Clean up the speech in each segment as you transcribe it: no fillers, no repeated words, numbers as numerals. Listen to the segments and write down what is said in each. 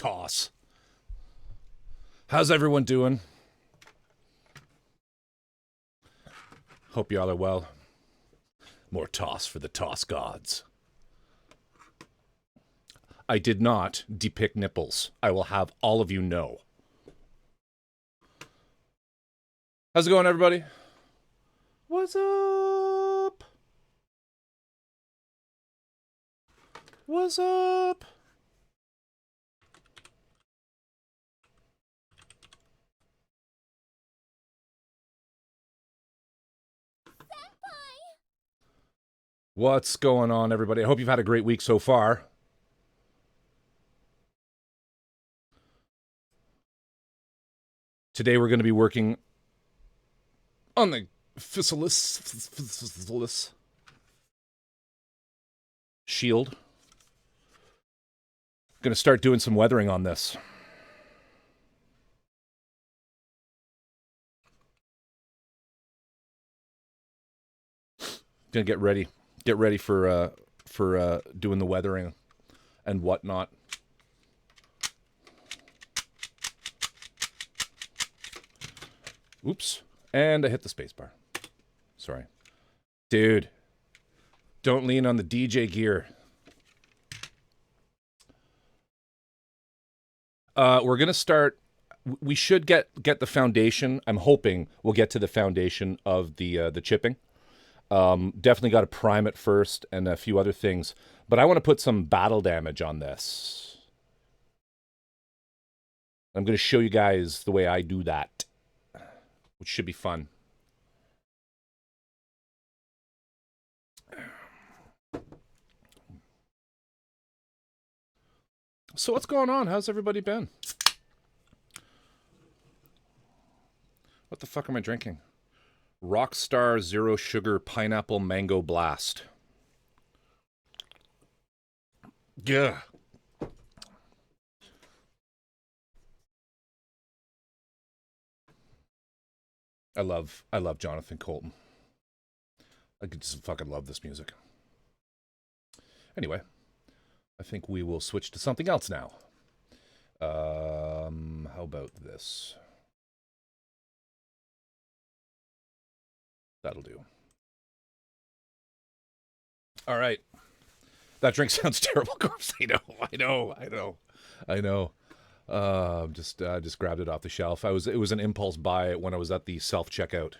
toss. How's everyone doing? Hope y'all are well. More toss for the toss gods. I did not depict nipples. I will have all of you know. How's it going, everybody? What's up? What's up? What's going on, everybody? I hope you've had a great week so far. Today we're going to be working on the Physalis shield. Going to start doing some weathering on this. Going to get ready for doing the weathering and whatnot. Oops. And I hit the spacebar. Sorry. Dude. Don't lean on the DJ gear. We're going to start... We should get the foundation. I'm hoping we'll get to the foundation of the chipping. Definitely got to prime it first and a few other things. But I want to put some battle damage on this. I'm going to show you guys the way I do that, which should be fun. So what's going on? How's everybody been? What the fuck am I drinking? Rockstar Zero Sugar Pineapple Mango Blast. Yeah. I love Jonathan Colton. I could just fucking love this music. Anyway, I think we will switch to something else now. How about this? That'll do. All right. That drink sounds terrible, Corpse. I know. Just grabbed it off the shelf. It was an impulse buy when I was at the self-checkout.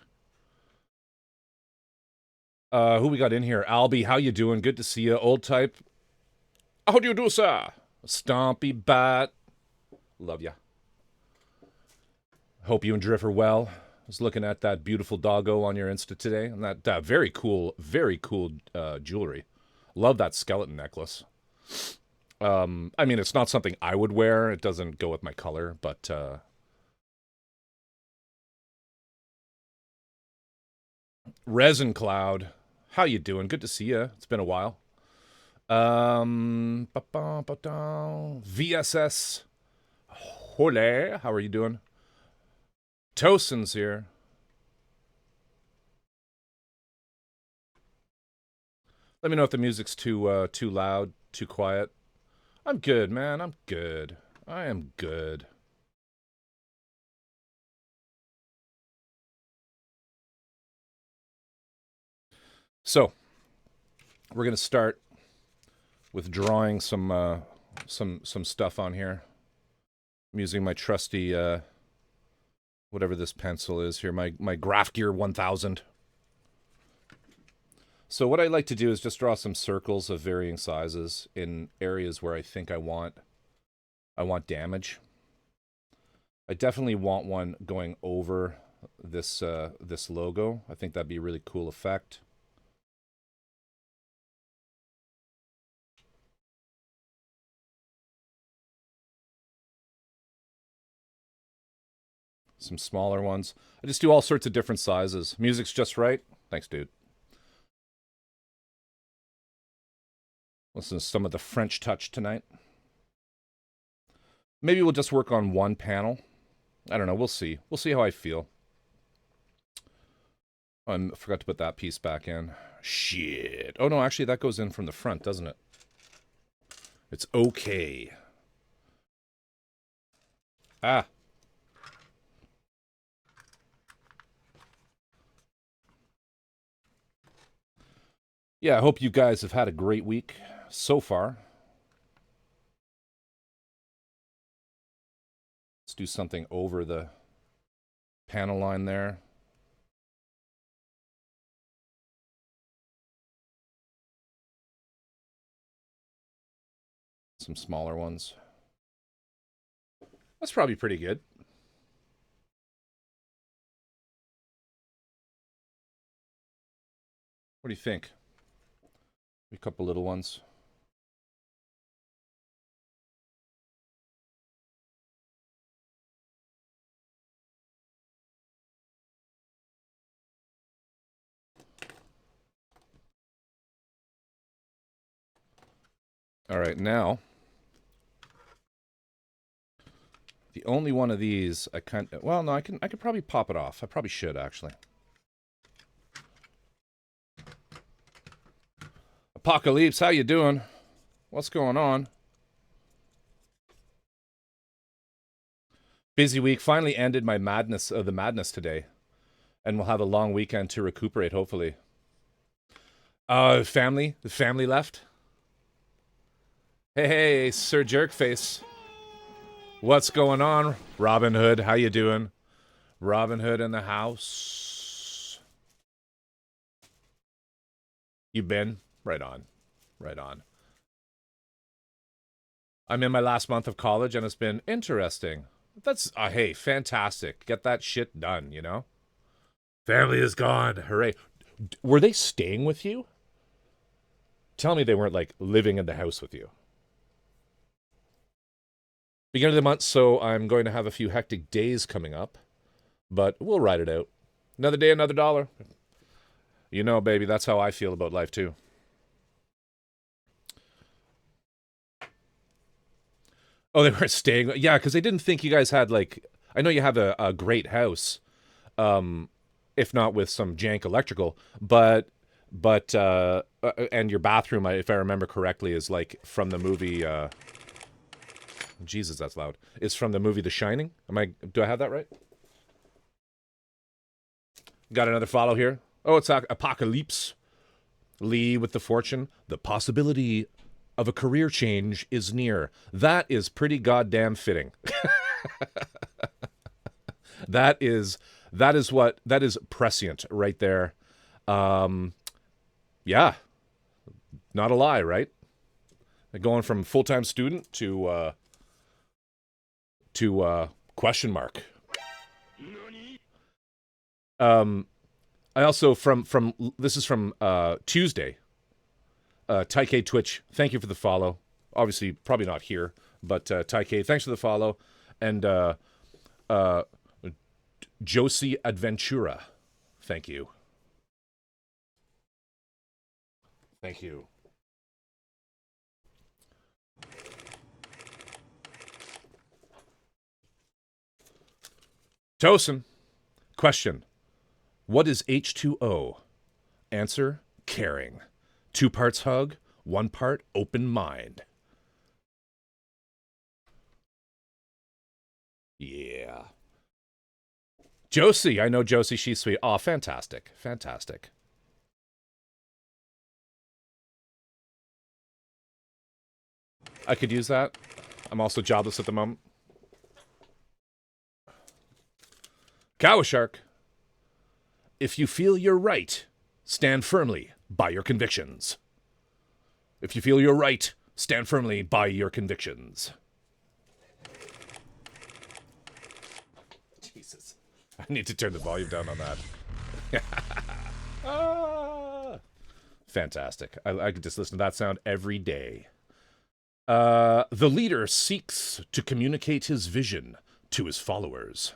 Who we got in here? Albie, how you doing? Good to see you. Old type. How do you do, sir? Stompy bat. Love ya. Hope you and Driff are well. I was looking at that beautiful doggo on your Insta today, and that very cool jewelry. Love that skeleton necklace. I mean, it's not something I would wear. It doesn't go with my color, but Resin Cloud, how you doing? Good to see you. It's been a while. VSS, Hole, how are you doing? Tosin's here. Let me know if the music's too loud, too quiet. I'm good, man. I'm good. I am good. So, we're gonna start with drawing some stuff on here. I'm using my trusty whatever this pencil is here, my Graph Gear 1000. So what I like to do is just draw some circles of varying sizes in areas where I think I want damage. I definitely want one going over this this logo. I think that'd be a really cool effect. Some smaller ones. I just do all sorts of different sizes. Music's just right. Thanks, dude. Listen to some of the French touch tonight. Maybe we'll just work on one panel. I don't know. We'll see. We'll see how I feel. Oh, I forgot to put that piece back in. Shit. Oh, no, actually, that goes in from the front, doesn't it? It's okay. Ah. Yeah, I hope you guys have had a great week so far. Let's do something over the panel line there. Some smaller ones. That's probably pretty good. What do you think? A couple little ones. All right, now the only one of these I well, no, I could probably pop it off. I probably should actually. Apocalypse, how you doing? What's going on? Busy week. Finally ended my madness the madness today, and we'll have a long weekend to recuperate. Hopefully. Family. The family left. Hey, Sir Jerkface. What's going on, Robin Hood? How you doing? Robin Hood in the house. You been? Right on. Right on. I'm in my last month of college, and it's been interesting. That's, hey, fantastic. Get that shit done, you know? Family is gone. Hooray. Were they staying with you? Tell me they weren't, like, living in the house with you. Beginning of the month, so I'm going to have a few hectic days coming up, but we'll ride it out. Another day, another dollar. You know, baby, that's how I feel about life, too. Oh, they weren't staying? Yeah, because they didn't think you guys had, like... I know you have a great house, if not with some jank electrical, but and your bathroom, if I remember correctly, is, like, from the movie... Jesus, that's loud. It's from the movie The Shining. Do I have that right? Got another follow here. Oh, it's Apocalypse. Lee with the fortune. The possibility of a career change is near. That is pretty goddamn fitting. That is prescient right there. Yeah. Not a lie, right? Going from full-time student to question mark. I also from this is from Tuesday. Taike Twitch, thank you for the follow. Obviously, probably not here, but Taike, thanks for the follow. And Josie Adventura, thank you. Thank you. Tosin, question. What is H2O? Answer, caring. 2 parts hug, 1 part open mind. Yeah. Josie, I know Josie, she's sweet. Oh, fantastic. Fantastic. I could use that. I'm also jobless at the moment. Cowshark. If you feel you're right, stand firmly by your convictions. If you feel you're right, stand firmly by your convictions. Jesus. I need to turn the volume down on that. Fantastic. I could just listen to that sound every day. The leader seeks to communicate his vision to his followers.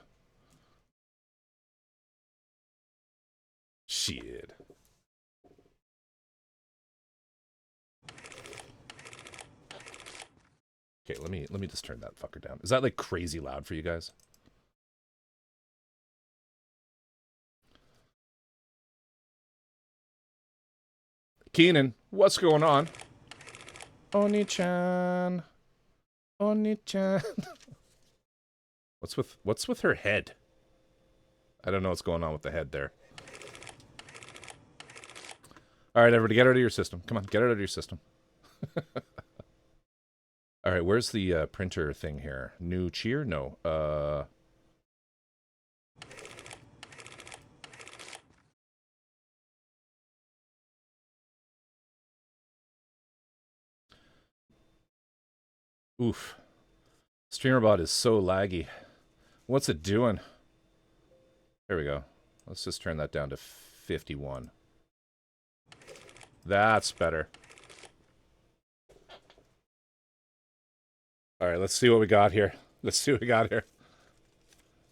Shit. Okay, let me just turn that fucker down. Is that like crazy loud for you guys? Keenan, what's going on? Oni-chan. Oni-chan. What's with her head? I don't know what's going on with the head there. All right, everybody, get out of your system. Come on, get out of your system. All right, where's the printer thing here? New cheer? No. Oof. StreamerBot is so laggy. What's it doing? There we go. Let's just turn that down to 51. That's better. All right, let's see what we got here. Let's see what we got here.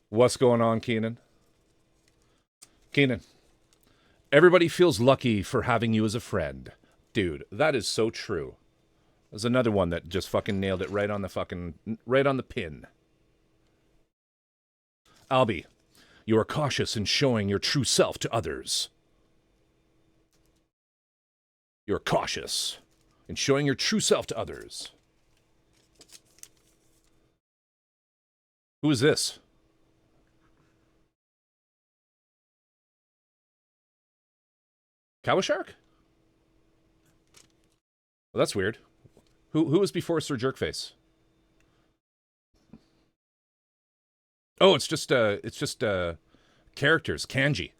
What's going on, Keenan? Keenan, everybody feels lucky for having you as a friend. Dude, that is so true. There's another one that just fucking nailed it right on the pin. Albie, you are cautious in showing your true self to others. You're cautious in showing your true self to others. Who is this? Cowashark? Well, that's weird. Who was before Sir Jerkface? Oh, it's just characters, kanji.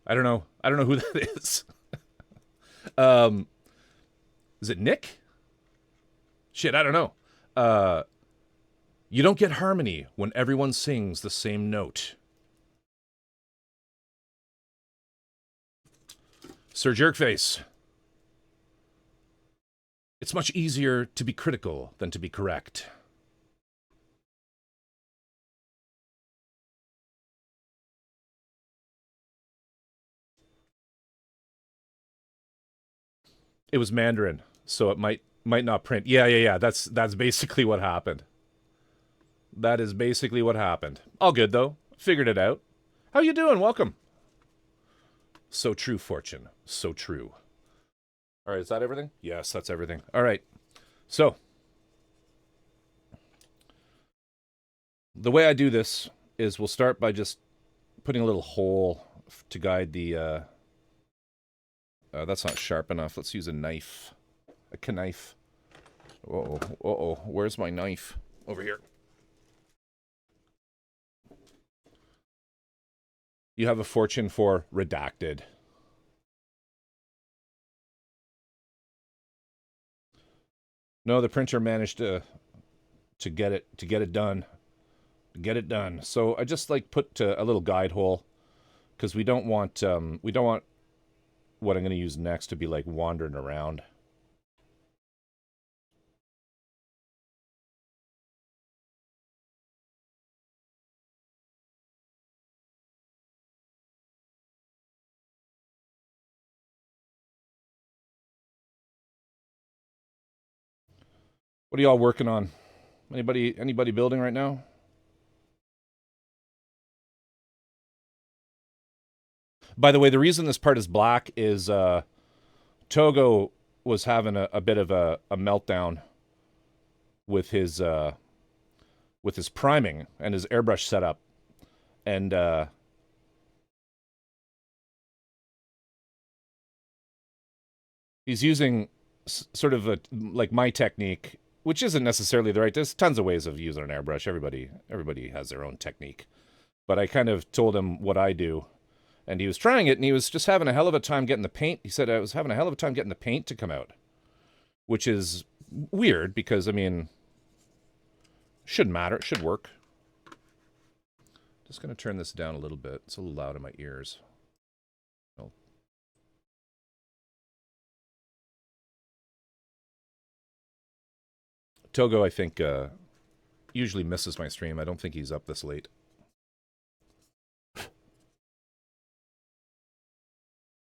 I don't know who that is. Is it Nick? Shit, I don't know. You don't get harmony when everyone sings the same note. Sir Jerkface. It's much easier to be critical than to be correct. It was Mandarin, so it might not print. Yeah. That's basically what happened. That is basically what happened. All good though. Figured it out. How you doing? Welcome. So true, Fortune. So true. All right, is that everything? Yes, that's everything. All right. So, the way I do this is we'll start by just putting a little hole to guide the... that's not sharp enough. Let's use a knife. A knife. Uh-oh. Where's my knife? Over here. You have a fortune for redacted. No, the printer managed to get it done. Get it done. So I just like put a little guide hole because we don't want what I'm going to use next to be like wandering around. What are y'all working on? Anybody building right now? By the way, the reason this part is black is Togo was having a bit of a meltdown with his priming and his airbrush setup, and he's using sort of like my technique, which isn't necessarily the right. There's tons of ways of using an airbrush. Everybody has their own technique, but I kind of told him what I do. And he was trying it, and he was just having a hell of a time getting the paint. He said, I was having a hell of a time getting the paint to come out. Which is weird, because, I mean, shouldn't matter. It should work. Just going to turn this down a little bit. It's a little loud in my ears. Oh. Togo, I think, usually misses my stream. I don't think he's up this late.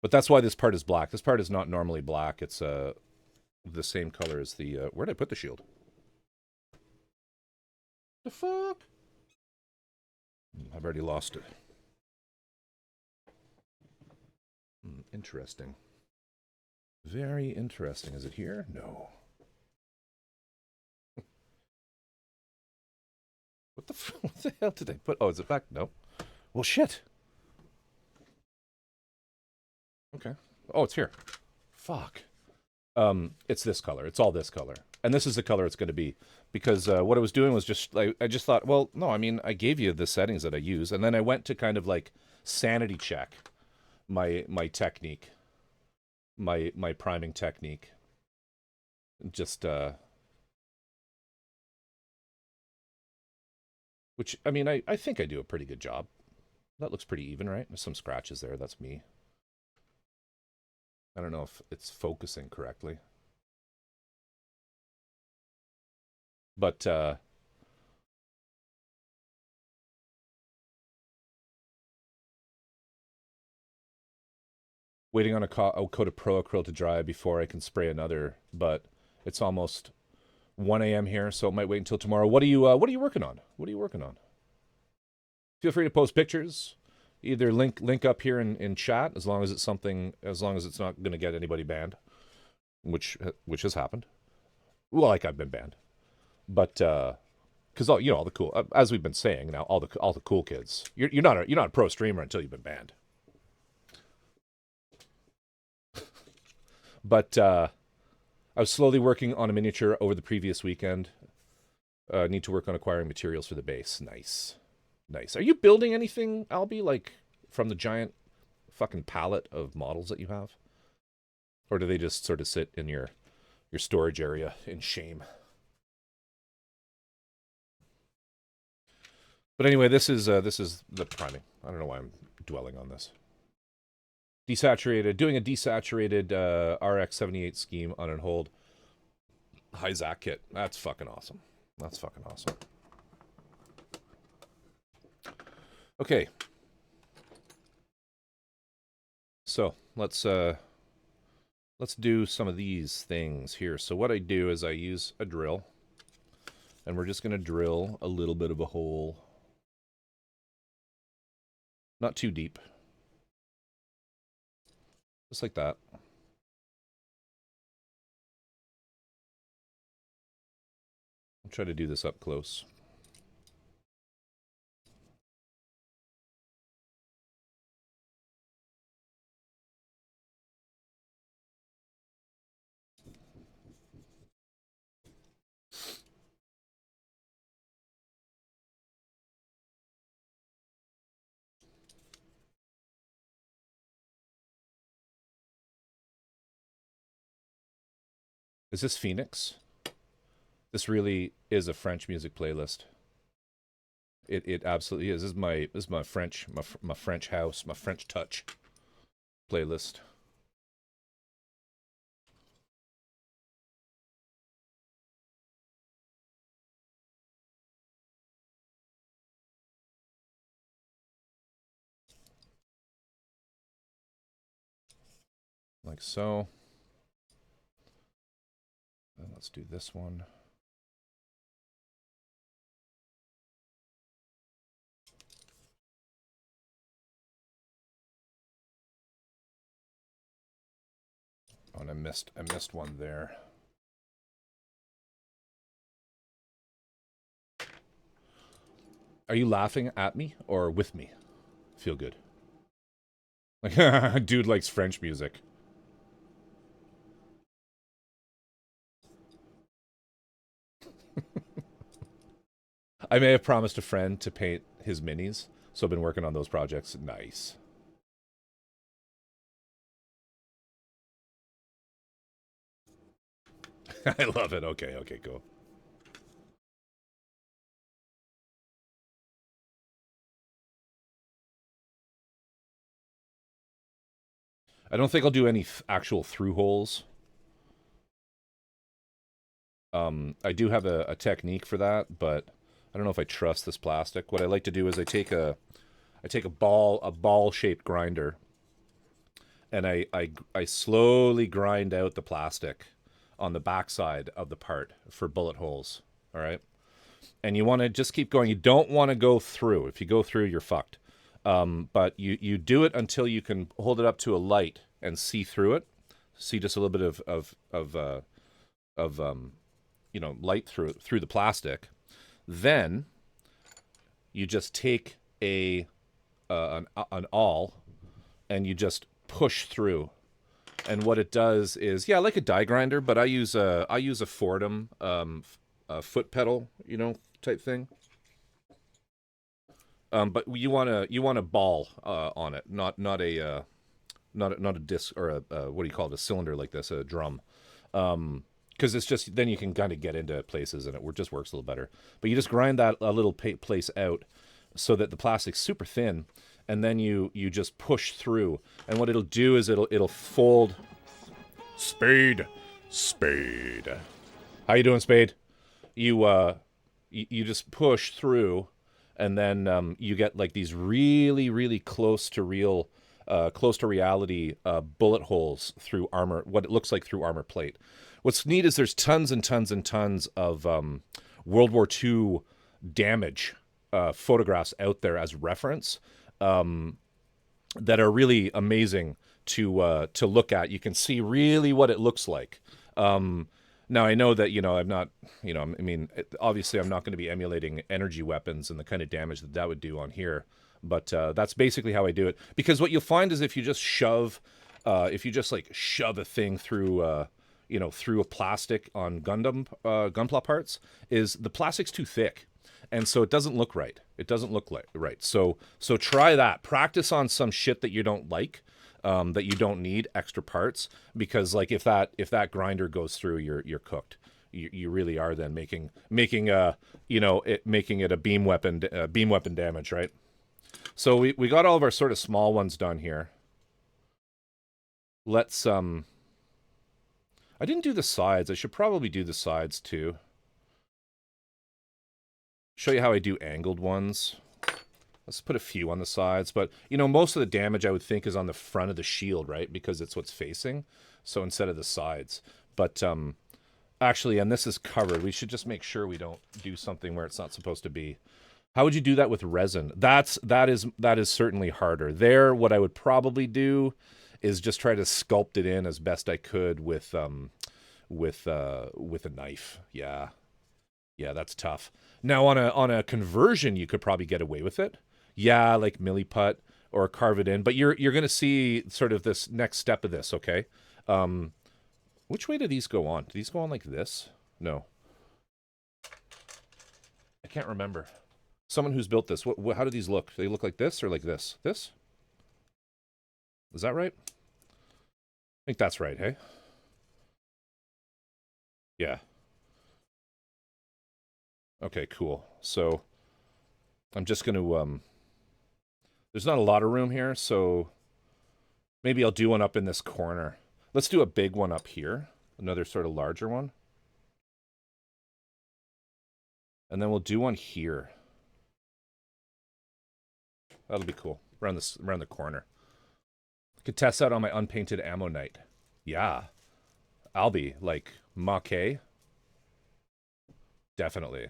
But that's why this part is black. This part is not normally black. It's the same color as the... where did I put the shield? The fuck? I've already lost it. Interesting. Very interesting. Is it here? No. What the hell did they put? Oh, is it back? No. Well, shit. Okay. Oh, it's here. Fuck. It's this color. It's all this color. And this is the color it's going to be. Because what I was doing was just, like, I just thought, well, no, I mean, I gave you the settings that I use. And then I went to kind of, like, sanity check my technique. My priming technique. Just, which, I mean, I think I do a pretty good job. That looks pretty even, right? There's some scratches there. That's me. I don't know if it's focusing correctly. But, waiting on a coat of Pro Acryl to dry before I can spray another, but it's almost 1 a.m. here, so it might wait until tomorrow. What are you working on? What are you working on? Feel free to post pictures. Either link up here in chat, as long as it's not going to get anybody banned, which has happened. Well, like, I've been banned, but because all the cool, as we've been saying now, all the cool kids, you're not a pro streamer until you've been banned. But I was slowly working on a miniature over the previous weekend. Need to work on acquiring materials for the base. Nice. Are you building anything, Albie, like from the giant fucking palette of models that you have? Or do they just sort of sit in your storage area in shame? But anyway, this is the priming. I don't know why I'm dwelling on this. Doing a desaturated RX-78 scheme on and hold high Zac kit. That's fucking awesome. Okay. So let's do some of these things here. So what I do is I use a drill, and we're just going to drill a little bit of a hole. Not too deep. Just like that. I'll try to do this up close. Is this Phoenix? This really is a French music playlist. It absolutely is. This is my French house, my French touch playlist. Like so. And let's do this one. Oh, and I missed one there. Are you laughing at me or with me? Feel good. Like, dude likes French music. I may have promised a friend to paint his minis, so I've been working on those projects. Nice. I love it. Okay, cool. I don't think I'll do any actual through holes. I do have a technique for that, but I don't know if I trust this plastic. What I like to do is I take a ball-shaped grinder, and I slowly grind out the plastic on the backside of the part for bullet holes. All right, and you want to just keep going. You don't want to go through. If you go through, you're fucked. But you do it until you can hold it up to a light and see through it. See just a little bit of light through the plastic. Then you just take an awl and you just push through. And what it does is, yeah, like a die grinder, but I use a Fordham a foot pedal, you know, type thing. But you want a ball on it, not a disc or a what do you call it, a cylinder like this, a drum. Because it's just, then you can kind of get into places and it just works a little better. But you just grind that a little place out so that the plastic's super thin, and then you just push through. And what it'll do is it'll fold. Spade. How you doing, Spade? You just push through, and then you get like these really close to reality bullet holes through armor. What it looks like through armor plate. What's neat is there's tons and tons and tons of World War II damage photographs out there as reference that are really amazing to look at. You can see really what it looks like. Now, I know that, I'm not, I mean, obviously I'm not going to be emulating energy weapons and the kind of damage that would do on here. But that's basically how I do it. Because what you'll find is if you just shove a thing through, through a plastic on Gunpla parts, is the plastic's too thick. And so it doesn't look right. It doesn't look right. So try that. Practice on some shit that you don't like. That you don't need extra parts, because like if that grinder goes through, you're cooked. You really are then making it a beam weapon damage, right? So we got all of our sort of small ones done here. Let's I didn't do the sides. I should probably do the sides too. Show you how I do angled ones. Let's put a few on the sides, but most of the damage I would think is on the front of the shield, right? Because it's what's facing. So instead of the sides. But actually, and this is covered, we should just make sure we don't do something where it's not supposed to be. How would you do that with resin? That is certainly harder. There, what I would probably do is just try to sculpt it in as best I could with a knife. Yeah, that's tough. Now on a conversion, you could probably get away with it. Yeah, like milliput or carve it in. But you're going to see sort of this next step of this, okay? Which way do these go on? Do these go on like this? No. I can't remember. Someone who's built this, how do these look? Do they look like this or like this? This? Is that right? I think that's right, hey? Yeah. Okay, cool. So I'm just going to... there's not a lot of room here, so maybe I'll do one up in this corner. Let's do a big one up here. Another sort of larger one. And then we'll do one here. That'll be cool. Around the corner. I could test out on my unpainted ammonite. Yeah. I'll be like Maquet. Definitely.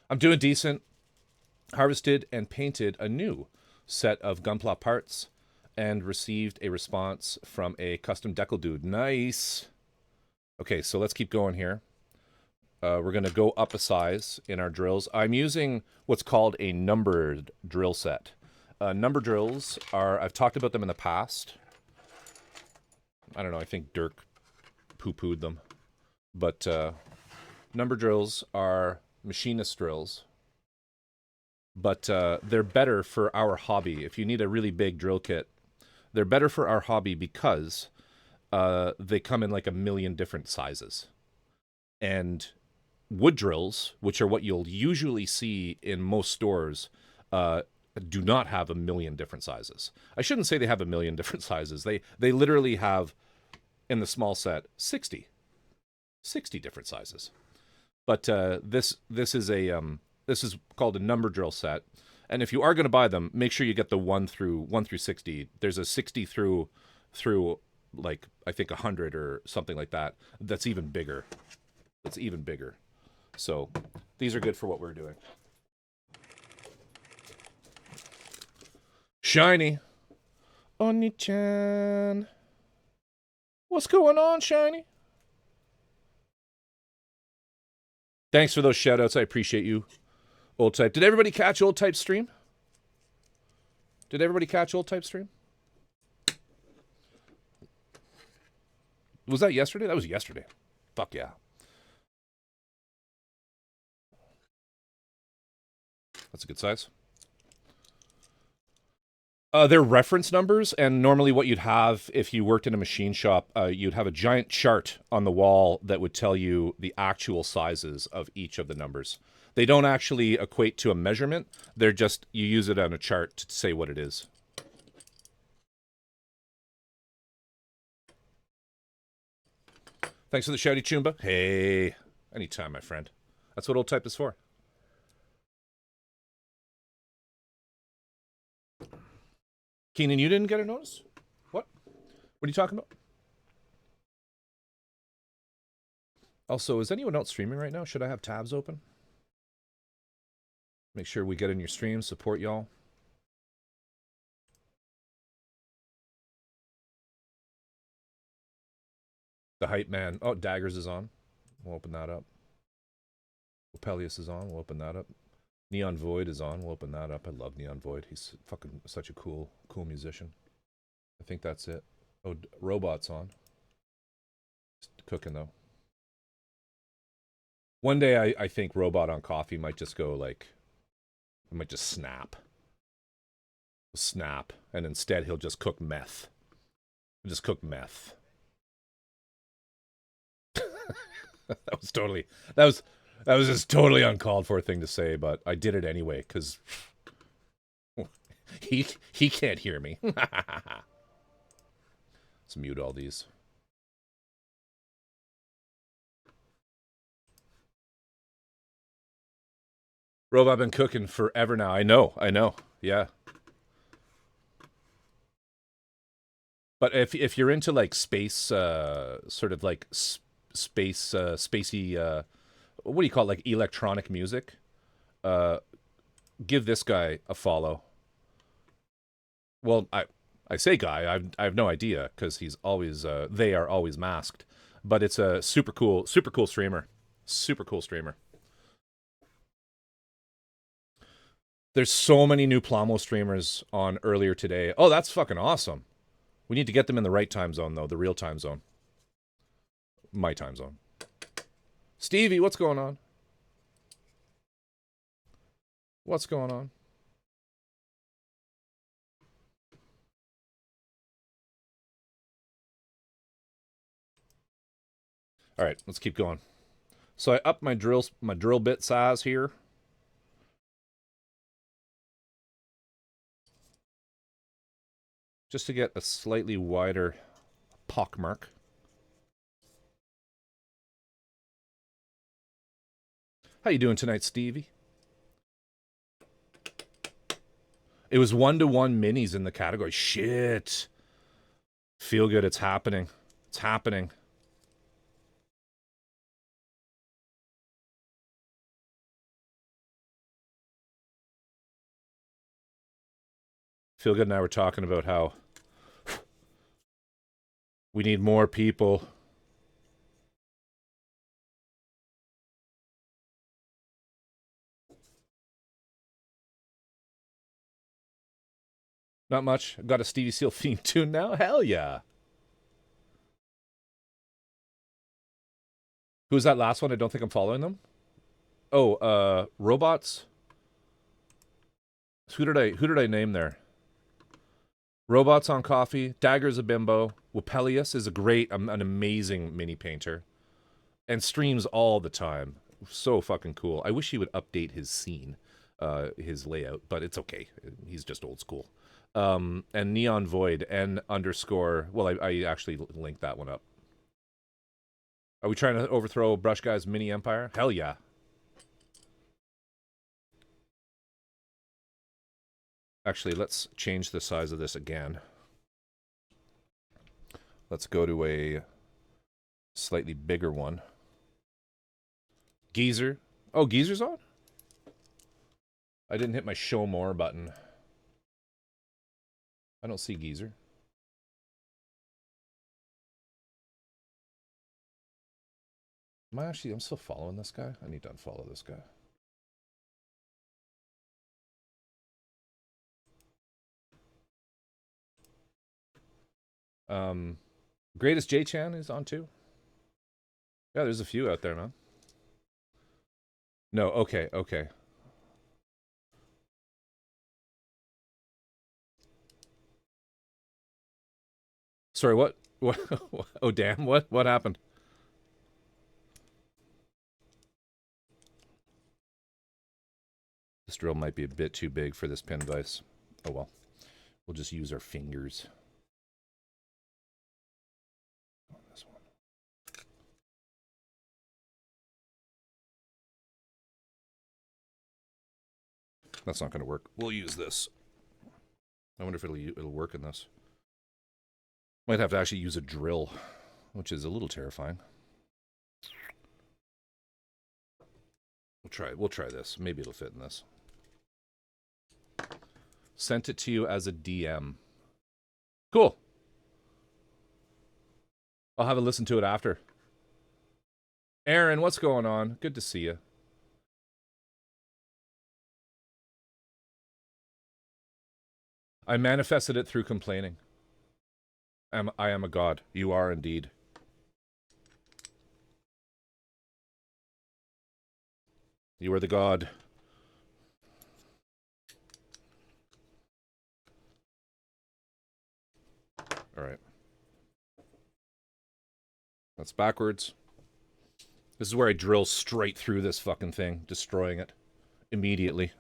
I'm doing decent. Harvested and painted a new set of Gunpla parts and received a response from a custom decal dude. Nice. Okay, so let's keep going here. We're going to go up a size in our drills. I'm using what's called a numbered drill set. Number drills I've talked about them in the past. I don't know, I think Dirk poo-pooed them. But number drills are machinist drills. But they're better for our hobby. If you need a really big drill kit, they're better for our hobby because they come in like 1 million different sizes. And wood drills, which are what you'll usually see in most stores, do not have 1 million different sizes. I shouldn't say they have 1 million different sizes. They literally have, in the small set, 60 different sizes. But this is called a number drill set, and if you are going to buy them, make sure you get the 1 through 60. There's a 60 through like I think 100 or something like that. That's even bigger. So these are good for what we're doing. Shiny. Oni-chan. What's going on, Shiny? Thanks for those shout-outs. I appreciate you. Old Type. Did everybody catch Old Type stream? Did everybody catch Old Type stream? Was that yesterday? That was yesterday. Fuck yeah. That's a good size. They're reference numbers, and normally what you'd have if you worked in a machine shop, you'd have a giant chart on the wall that would tell you the actual sizes of each of the numbers. They don't actually equate to a measurement. They're just, you use it on a chart to say what it is. Thanks for the shouty Chumba. Hey, anytime, my friend. That's what Old Type is for. Keenan, you didn't get a notice? What? What are you talking about? Also, is anyone else streaming right now? Should I have tabs open? Make sure we get in your stream, support y'all. The Hype Man. Oh, Daggers is on. We'll open that up. Pelias is on. We'll open that up. Neon Void is on. We'll open that up. I love Neon Void. He's fucking such a cool musician. I think that's it. Oh, Robot's on. Just cooking, though. One day, I think Robot on Coffee might just go, like... It might just snap. Snap. And instead, he'll just cook meth. He'll just cook meth. That was totally... That was just totally uncalled for thing to say, but I did it anyway, because... he can't hear me. Let's mute all these. Robot, I've been cooking forever now. I know. Yeah. But if you're into like space, sort of like space, spacey, what do you call it? Like electronic music? Give this guy a follow. Well, I say guy. I have no idea because he's always they are always masked. But it's a super cool streamer. Super cool streamer. There's so many new Plamo streamers on earlier today. Oh, that's fucking awesome. We need to get them in the right time zone, though. The real time zone. My time zone. Stevie, what's going on? What's going on? All right, let's keep going. So I upped my drill bit size here. Just to get a slightly wider pockmark. How you doing tonight, Stevie? It was 1-to-1 minis in the category. Shit. Feel good. It's happening. It's happening. Feel good and I were talking about how we need more people. Not much. I've got a Stevie Seal theme tune now. Hell yeah. Who's that last one? I don't think I'm following them. Oh, Robots. Who did I name there? Robots on Coffee. Dagger's a bimbo. Wapelius is an amazing mini painter. And streams all the time. So fucking cool. I wish he would update his scene, his layout, but it's okay. He's just old school. And Neon Void, N_. Well, I actually linked that one up. Are we trying to overthrow Brush Guy's mini empire? Hell yeah. Actually, let's change the size of this again. Let's go to a slightly bigger one. Geezer. Oh, Geezer's on? I didn't hit my show more button. I don't see Geezer. I'm still following this guy? I need to unfollow this guy. Greatest J-Chan is on too. Yeah, there's a few out there, man. No, okay, okay. Sorry, what? What? Oh, damn! What happened? This drill might be a bit too big for this pin vise. Oh well, we'll just use our fingers. On this one. That's not going to work. We'll use this. I wonder if it'll work in this. Might have to actually use a drill, which is a little terrifying. We'll try this. Maybe it'll fit in this. Sent it to you as a DM. Cool. I'll have a listen to it after. Aaron, what's going on? Good to see you. I manifested it through complaining. I am a god. You are indeed. You are the god. All right. That's backwards. This is where I drill straight through this fucking thing, destroying it immediately.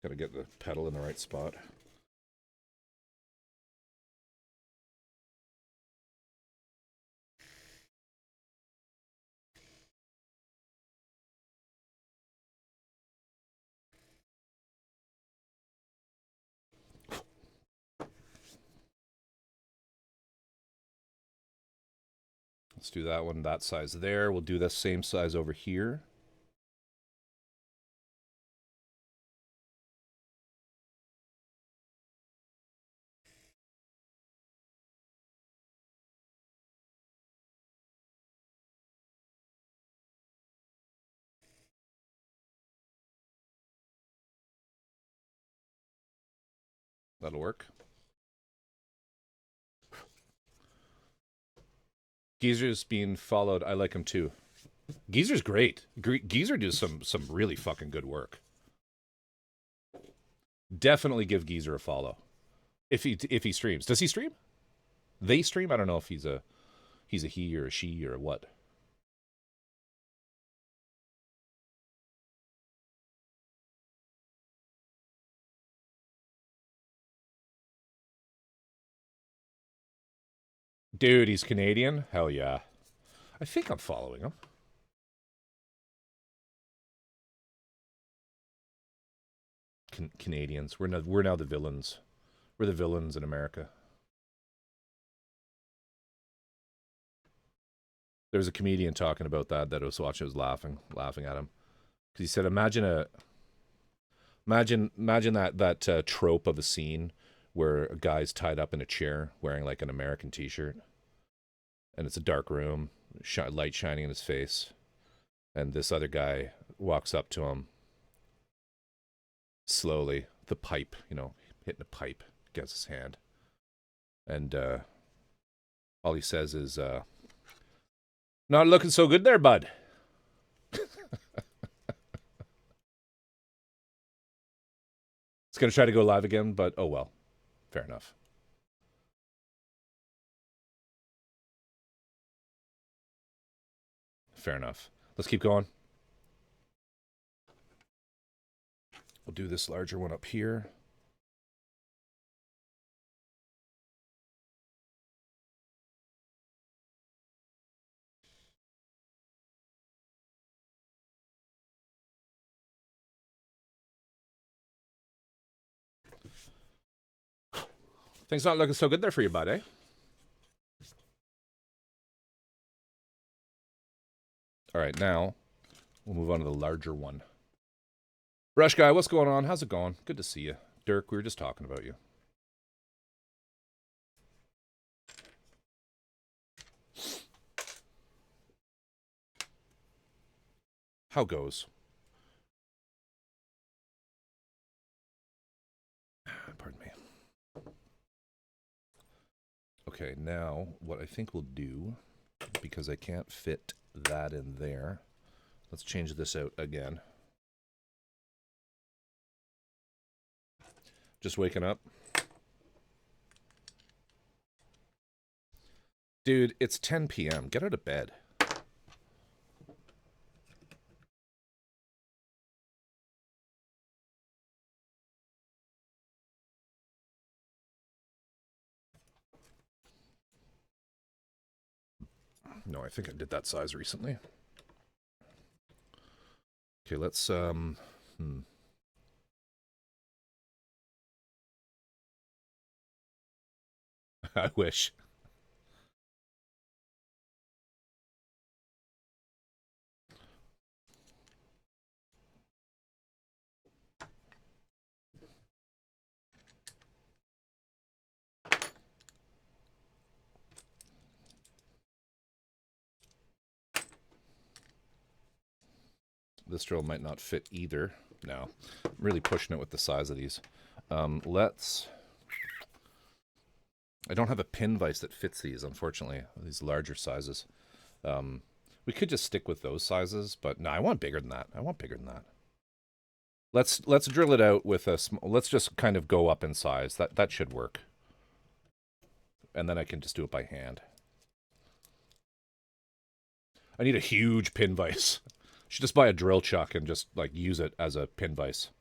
Gotta get the pedal in the right spot. Let's do that one that size there. We'll do the same size over here. That'll work. Geezer's being followed. I like him too. Geezer's great. Geezer does some really fucking good work. Definitely give Geezer a follow. If he streams. Does he stream? They stream? I don't know if he's a he or a she or what. Dude, he's Canadian? Hell yeah. I think I'm following him. Canadians. We're now the villains. We're the villains in America. There was a comedian talking about that I was watching. I was laughing at him. Because he said, imagine that trope of a scene where a guy's tied up in a chair wearing like an American t-shirt. And it's a dark room, light shining in his face. And this other guy walks up to him slowly, the pipe, hitting a pipe against his hand. And all he says is, not looking so good there, bud. It's going to try to go live again, but oh well. Fair enough. Fair enough. Let's keep going. We'll do this larger one up here. Things not looking so good there for you, bud, eh? All right, now we'll move on to the larger one. Rush Guy, what's going on? How's it going? Good to see you. Dirk, we were just talking about you. How goes? Pardon me. Okay, now what I think we'll do, because I can't fit that in there, let's change this out again. Just waking up. Dude, it's 10 p.m. Get out of bed. No, I think I did that size recently. Okay, let's, I wish. This drill might not fit either. No, I'm really pushing it with the size of these. Let's... I don't have a pin vise that fits these, unfortunately, these larger sizes. We could just stick with those sizes, but no, I want bigger than that. I want bigger than that. Let's drill it out with a let's just kind of go up in size. That should work. And then I can just do it by hand. I need a huge pin vise. Should just buy a drill chuck and just like use it as a pin vise.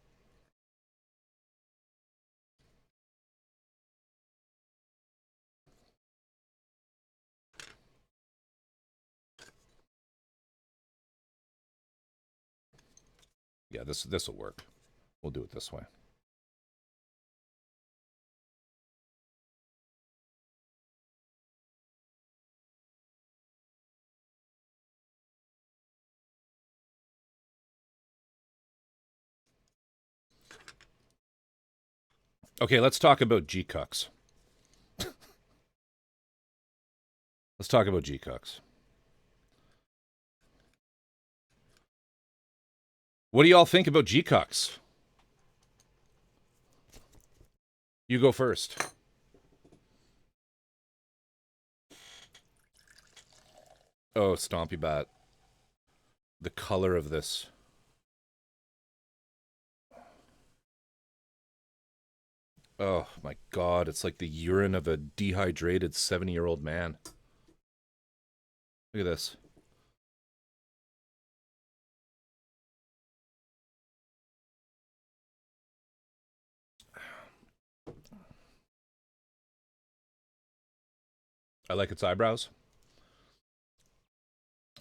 Yeah, this will work. We'll do it this way. Okay, let's talk about G-Cucks. Let's talk about G-Cucks. What do y'all think about G-Cucks? You go first. Oh, Stompy Bat. The color of this. Oh my god, it's like the urine of a dehydrated 70-year-old man. Look at this. I like its eyebrows.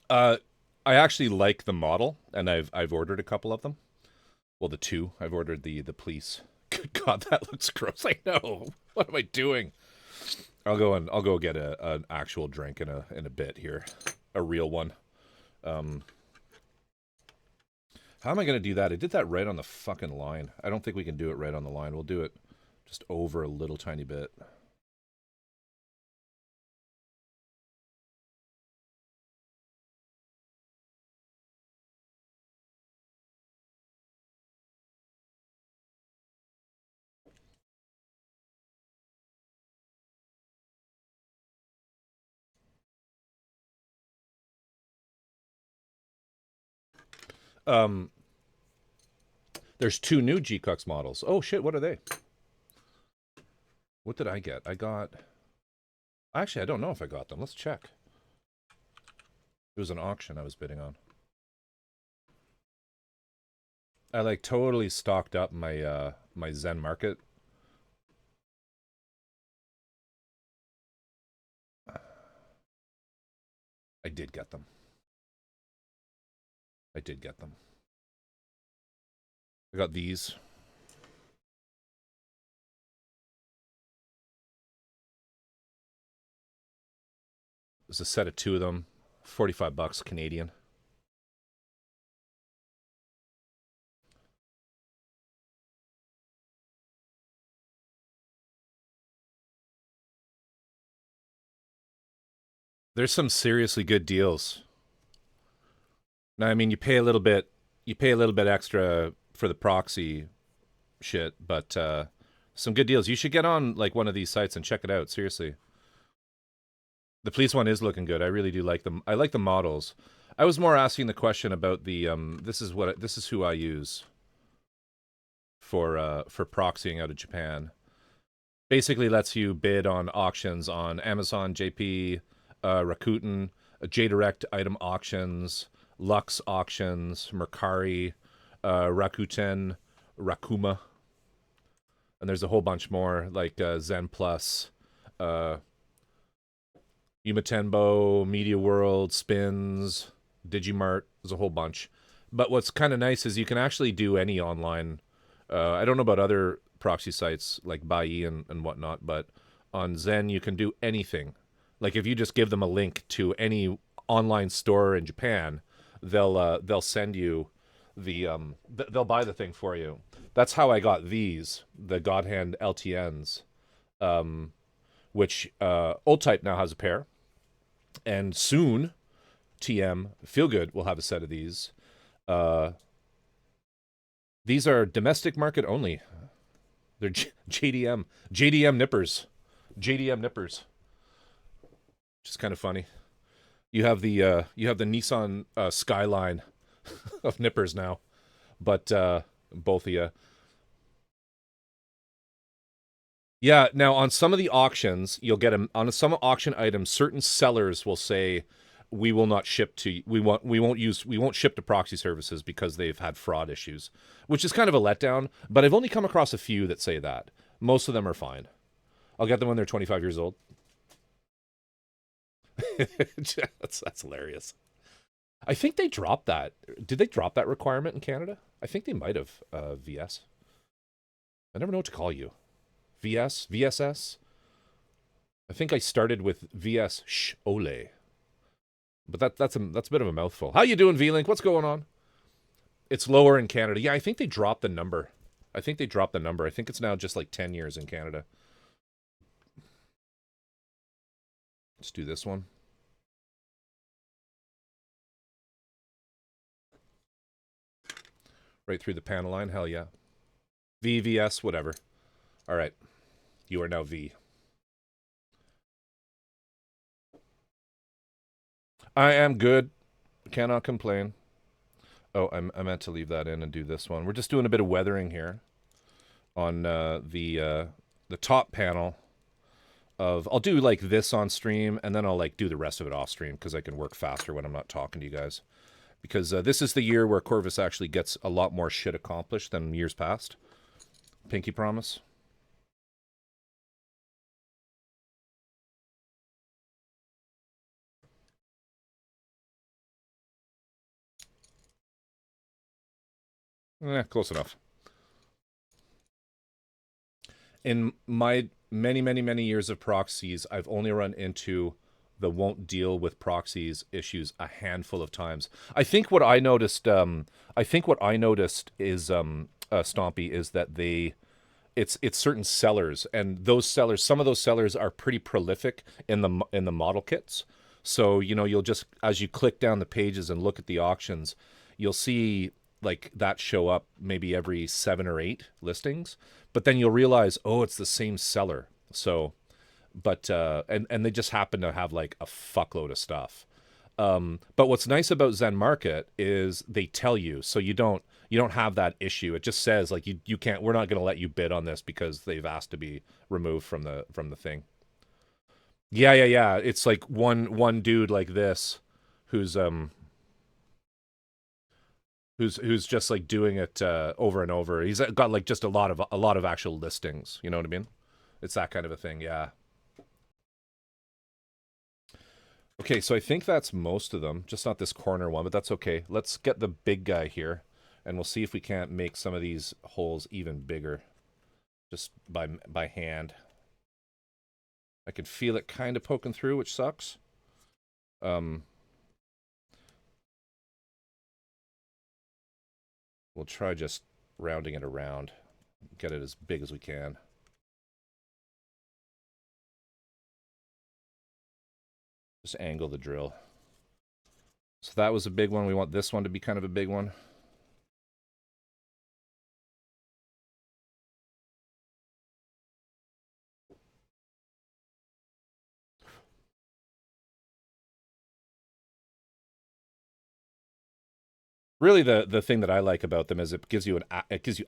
I actually like the model, and I've ordered a couple of them. Well, the two. I've ordered the police. Good God, that looks gross. I know. What am I doing? I'll go get an actual drink in a bit here, a real one. How am I gonna do that? I did that right on the fucking line. I don't think we can do it right on the line. We'll do it just over a little tiny bit. There's two new G-Cucks models. Oh shit, what are they? What did I get? I got... Actually, I don't know if I got them. Let's check. It was an auction I was bidding on. I like totally stocked up my my Zen Market. I did get them. I did get them. I got these. There's a set of two of them. 45 bucks Canadian. There's some seriously good deals. Now, I mean, you pay a little bit extra for the proxy shit, but some good deals. You should get on like one of these sites and check it out. Seriously, the police one is looking good. I really do like them. I like the models. I was more asking the question about the this is who I use for proxying out of Japan. Basically, lets you bid on auctions on Amazon, JP, Rakuten, JDirect item auctions, Lux auctions, Mercari, Rakuten, Rakuma, and there's a whole bunch more like Zen Plus, uh, Umatenbo, Media World, Spins, Digimart. There's a whole bunch. But what's kind of nice is you can actually do any online. I don't know about other proxy sites like Bai and whatnot, but on Zen you can do anything. Like if you just give them a link to any online store in Japan, they'll send you they'll buy the thing for you. That's how I got the God Hand LTNs, which Old Type now has a pair, and soon TM Feel Good will have a set of these. These are domestic market only. They're JDM nippers, which is kind of funny. You have the Nissan Skyline of nippers now, but both of you. Yeah, now on some of the auctions, you'll get them on some auction items. Certain sellers will say, "We will not ship to we won't ship to proxy services because they've had fraud issues," which is kind of a letdown. But I've only come across a few that say that. Most of them are fine. I'll get them when they're 25 years old. That's hilarious. I think they dropped that. Did they drop that requirement in Canada? I think they might have. VS. I never know what to call you. VS, VSS. I think I started with VS Ole, but that's a bit of a mouthful. How you doing, V-Link? What's going on? It's lower in Canada. Yeah, I think they dropped the number. I think it's now just like 10 years in Canada. Let's do this one. Right through the panel line. Hell yeah. VVS, whatever. All right. You are now V. I am good. Cannot complain. Oh, I meant to leave that in and do this one. We're just doing a bit of weathering here on the top panel of. I'll do like this on stream, and then I'll like do the rest of it off stream because I can work faster when I'm not talking to you guys. Because this is the year where Corvus actually gets a lot more shit accomplished than years past. Pinky promise. Close enough. In my many years of proxies, I've only run into the won't deal with proxies issues a handful of times. I think what I noticed is Stompy, is that it's certain sellers, and some of those sellers are pretty prolific in the model kits. So you'll just, as you click down the pages and look at the auctions, you'll see like that show up maybe every 7 or 8 listings, but then you'll realize, oh, it's the same seller. So, but and they just happen to have like a fuckload of stuff. But what's nice about Zen Market is they tell you, so you don't have that issue. It just says like you can't. We're not going to let you bid on this because they've asked to be removed from the thing. Yeah. It's like one dude like this, who's just like doing it over and over. He's got like just a lot of actual listings. You know what I mean? It's that kind of a thing. Yeah. Okay, so I think that's most of them, just not this corner one, but that's okay. Let's get the big guy here, and we'll see if we can't make some of these holes even bigger, just by hand. I can feel it kind of poking through, which sucks. We'll try just rounding it around, get it as big as we can. Just angle the drill. So that was a big one. We want this one to be kind of a big one. Really, the thing that I like about them is it gives you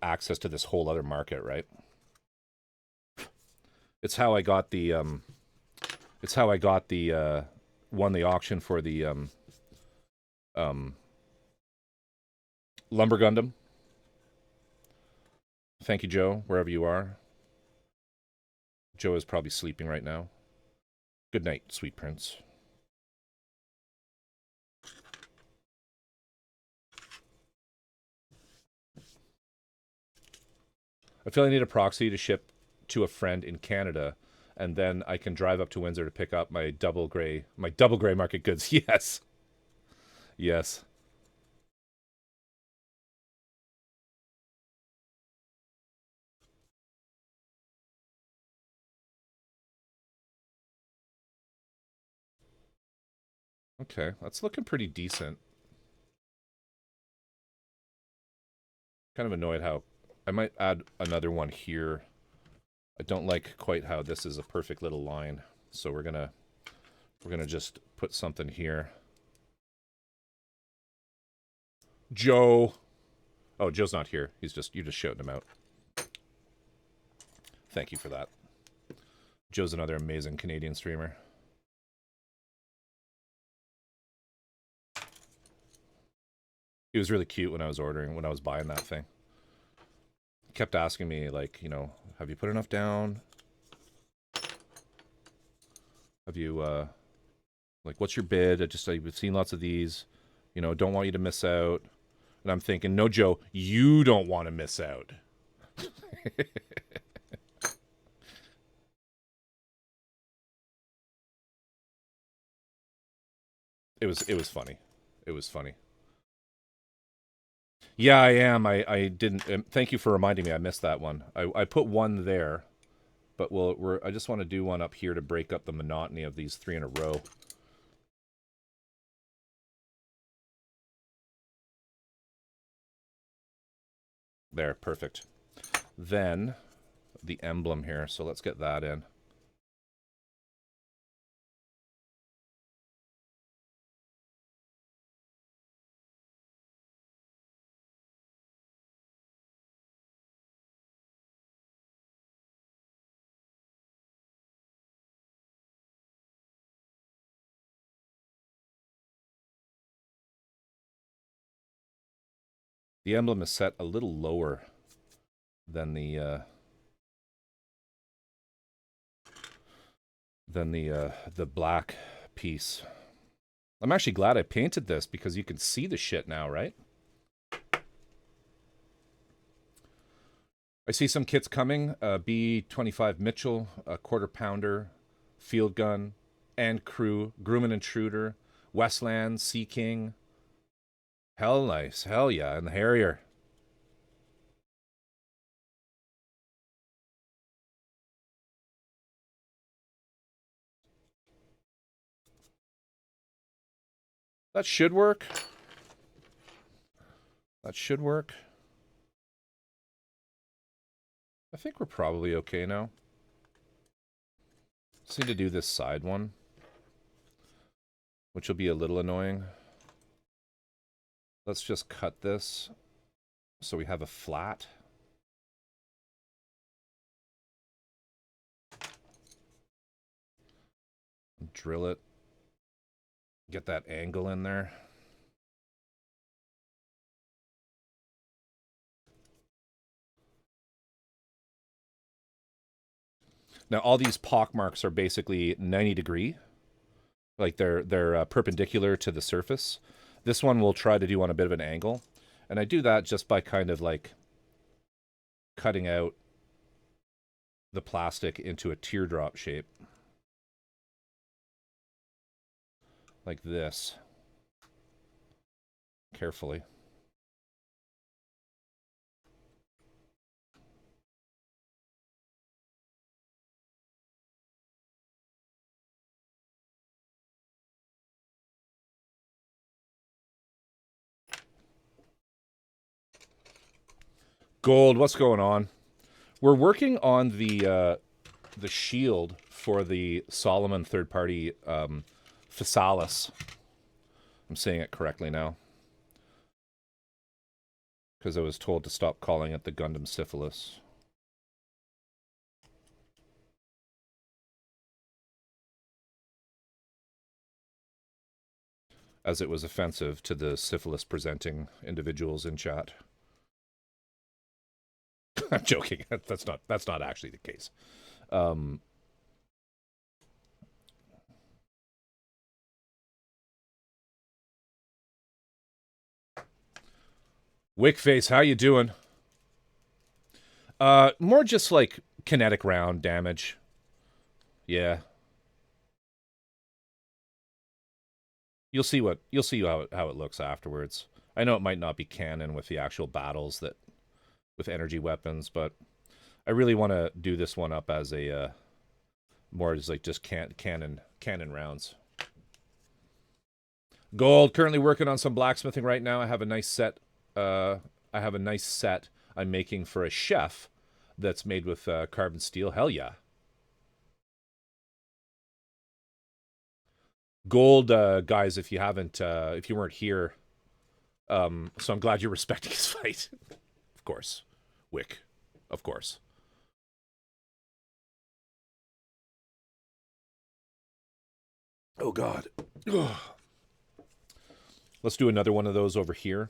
access to this whole other market, right? It's how I got the won the auction for the Lumber Gundam. Thank you, Joe, wherever you are. Joe is probably sleeping right now. Good night, sweet prince. I feel I need a proxy to ship to a friend in Canada, and then I can drive up to Windsor to pick up my double gray market goods. Yes. Yes. Okay, that's looking pretty decent. Kind of annoyed how I might add another one here. I don't like quite how this is a perfect little line, so we're gonna just put something here. Joe. Oh, Joe's not here. You're just shouting him out. Thank you for that. Joe's another amazing Canadian streamer. He was really cute when I was buying that thing. He kept asking me, like, you know, have you put enough down? Have you, like, what's your bid? I've seen lots of these. You know, don't want you to miss out. And I'm thinking, no, Joe, you don't want to miss out. It was funny. It was funny. Yeah, I am. I didn't. Thank you for reminding me. I missed that one. I put one there, but I just want to do one up here to break up the monotony of these 3 in a row. There, perfect. Then the emblem here. So let's get that in. The emblem is set a little lower than the black piece. I'm actually glad I painted this because you can see the shit now, right? I see some kits coming. B25 Mitchell, a quarter pounder, field gun, and crew, Grumman Intruder, Westland, Sea King. Hell nice. Hell yeah. And the Harrier. That should work. That should work. I think we're probably okay now. Just need to do this side one, which will be a little annoying. Let's just cut this so we have a flat. Drill it. Get that angle in there. Now all these pock marks are basically 90-degree, like they're perpendicular to the surface. This one we'll try to do on a bit of an angle, and I do that just by kind of like cutting out the plastic into a teardrop shape, like this, carefully. Gold, what's going on? We're working on the shield for the Solomon third-party Physalis. I'm saying it correctly now. Because I was told to stop calling it the Gundam Syphilis. As it was offensive to the syphilis-presenting individuals in chat. I'm joking. That's not actually the case. Wickface, how you doing? More just like kinetic round damage. Yeah. You'll see how it looks afterwards. I know it might not be canon with the actual battles that with energy weapons, but I really want to do this one up as a more as like just canon rounds. Gold, currently working on some blacksmithing right now. I have a nice set I'm making for a chef that's made with carbon steel. Hell yeah. Gold, guys, if you weren't here, so I'm glad you're respecting his fight. Of course. Wick. Of course. Oh, God. Ugh. Let's do another one of those over here.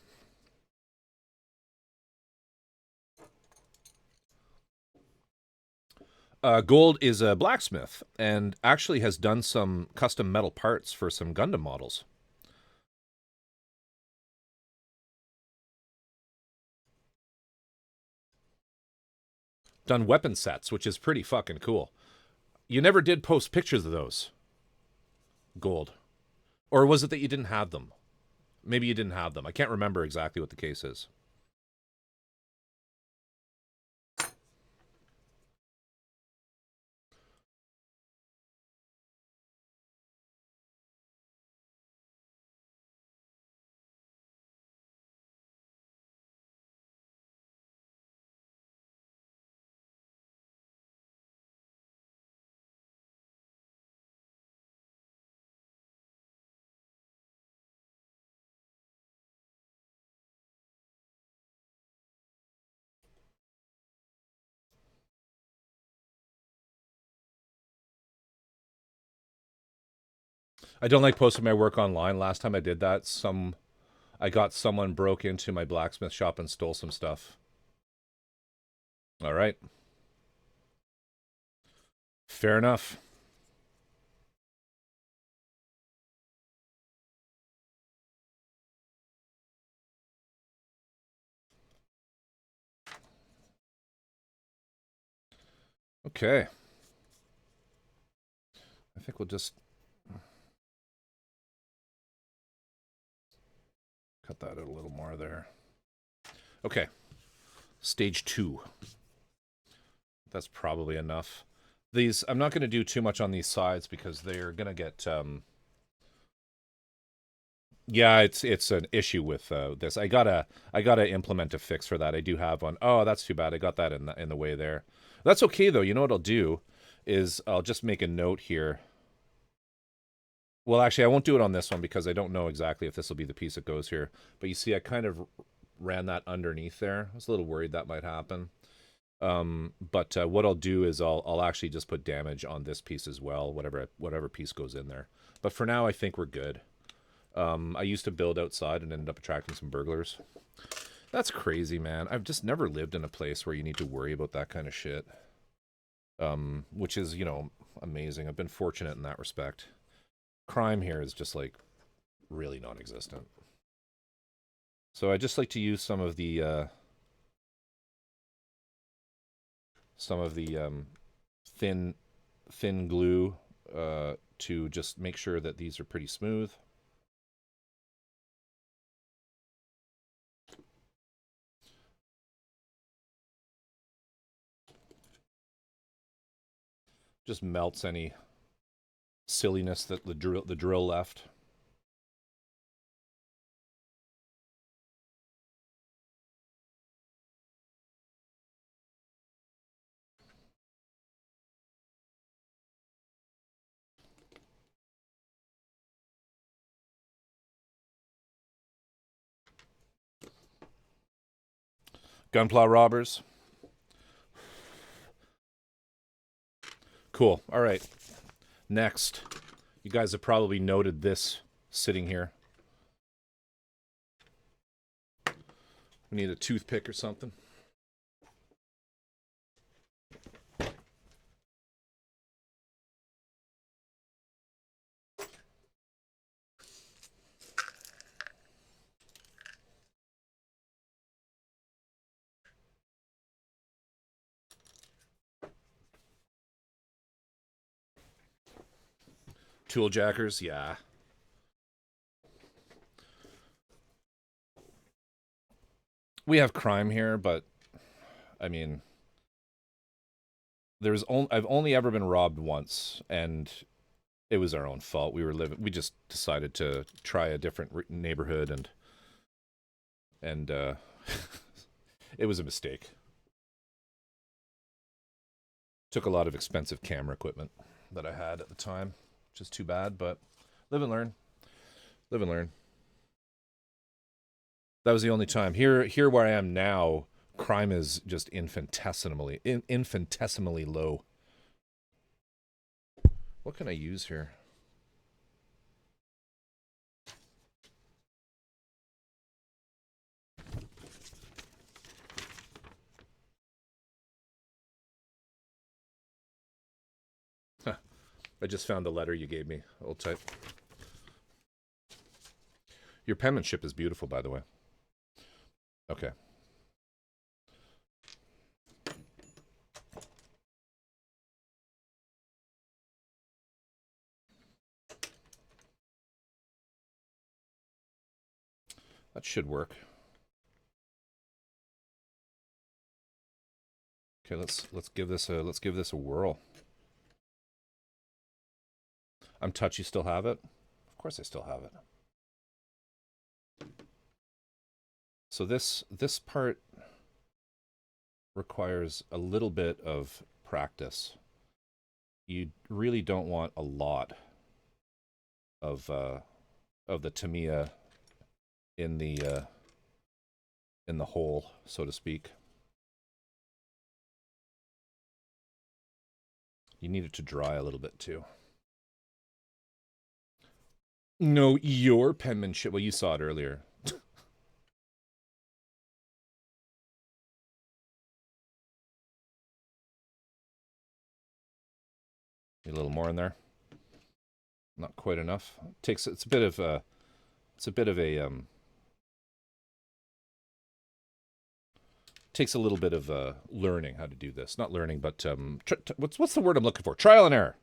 Gold is a blacksmith and actually has done some custom metal parts for some Gundam models. Done weapon sets, which is pretty fucking cool. You never did post pictures of those. Gold. Or was it that you didn't have them? Maybe you didn't have them. I can't remember exactly what the case is. I don't like posting my work online. Last time I did that, I got someone broke into my blacksmith shop and stole some stuff. All right. Fair enough. Okay. I think we'll just cut that out a little more there. Okay. Stage 2. That's probably enough. I'm not going to do too much on these sides because they're going to get yeah, it's an issue with this. I gotta implement a fix for that. I do have one. Oh, that's too bad. I got that in the way there. That's okay though. You know what I'll do is I'll just make a note here. Well, actually, I won't do it on this one because I don't know exactly if this will be the piece that goes here. But you see, I kind of ran that underneath there. I was a little worried that might happen. But what I'll do is I'll actually just put damage on this piece as well, whatever piece goes in there. But for now, I think we're good. I used to build outside and ended up attracting some burglars. That's crazy, man. I've just never lived in a place where you need to worry about that kind of shit. Which is, you know, amazing. I've been fortunate in that respect. Crime here is just, like, really non-existent. So I just like to use some of the thin glue to just make sure that these are pretty smooth. Just melts any silliness that the drill left. Gunpla robbers. Cool. All right. Next. You guys have probably noted this sitting here. We need a toothpick or something. Tool jackers, yeah. We have crime here, but I mean, I've only ever been robbed once, and it was our own fault. We just decided to try a different neighborhood, and it was a mistake. Took a lot of expensive camera equipment that I had at the time, which is too bad, but live and learn. Live and learn. That was the only time. Here where I am now, crime is just infinitesimally low. What can I use here? Huh. I just found the letter you gave me. I'll type. Your penmanship is beautiful, by the way. Okay. That should work. Okay, let's give this a whirl. I'm touched. You still have it? Of course, I still have it. So this part requires a little bit of practice. You really don't want a lot of the Tamiya in the hole, so to speak. You need it to dry a little bit too. No, your penmanship. Well, you saw it earlier. Need a little more in there. Not quite enough. It's a bit of a takes a little bit of learning how to do this. Not learning, but what's the word I'm looking for? Trial and error.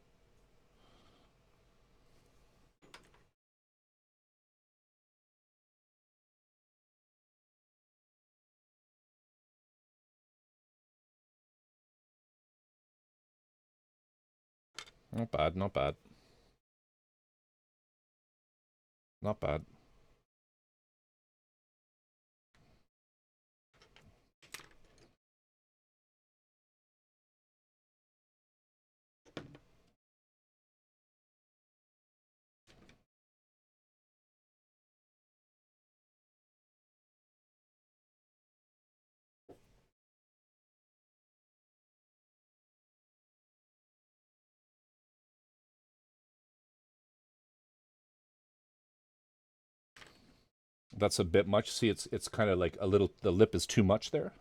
Not bad, not bad. Not bad. That's a bit much. See, it's kind of like a little, the lip is too much there.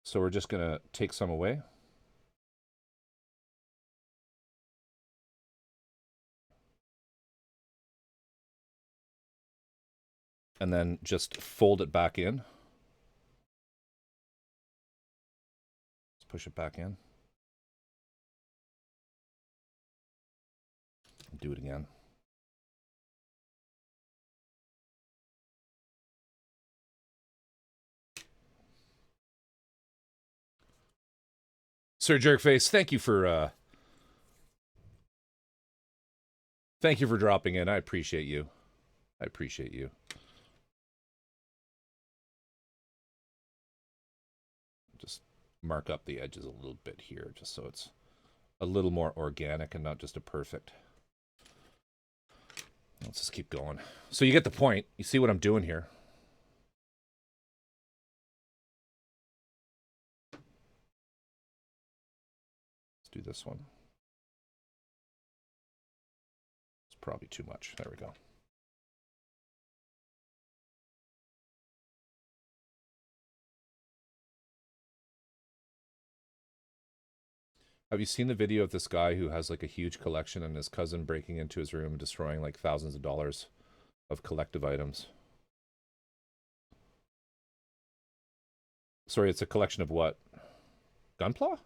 So we're just gonna take some away. And then just fold it back in. Let's push it back in. Do it again. Sir Jerkface, thank you for dropping in. I appreciate you. I appreciate you. Just mark up the edges a little bit here, just so it's a little more organic and not just a perfect. Let's just keep going. So you get the point. You see what I'm doing here. Let's do this one. It's probably too much. There we go. Have you seen the video of this guy who has like a huge collection and his cousin breaking into his room and destroying like thousands of dollars of collective items? Sorry, it's a collection of what? Gunpla?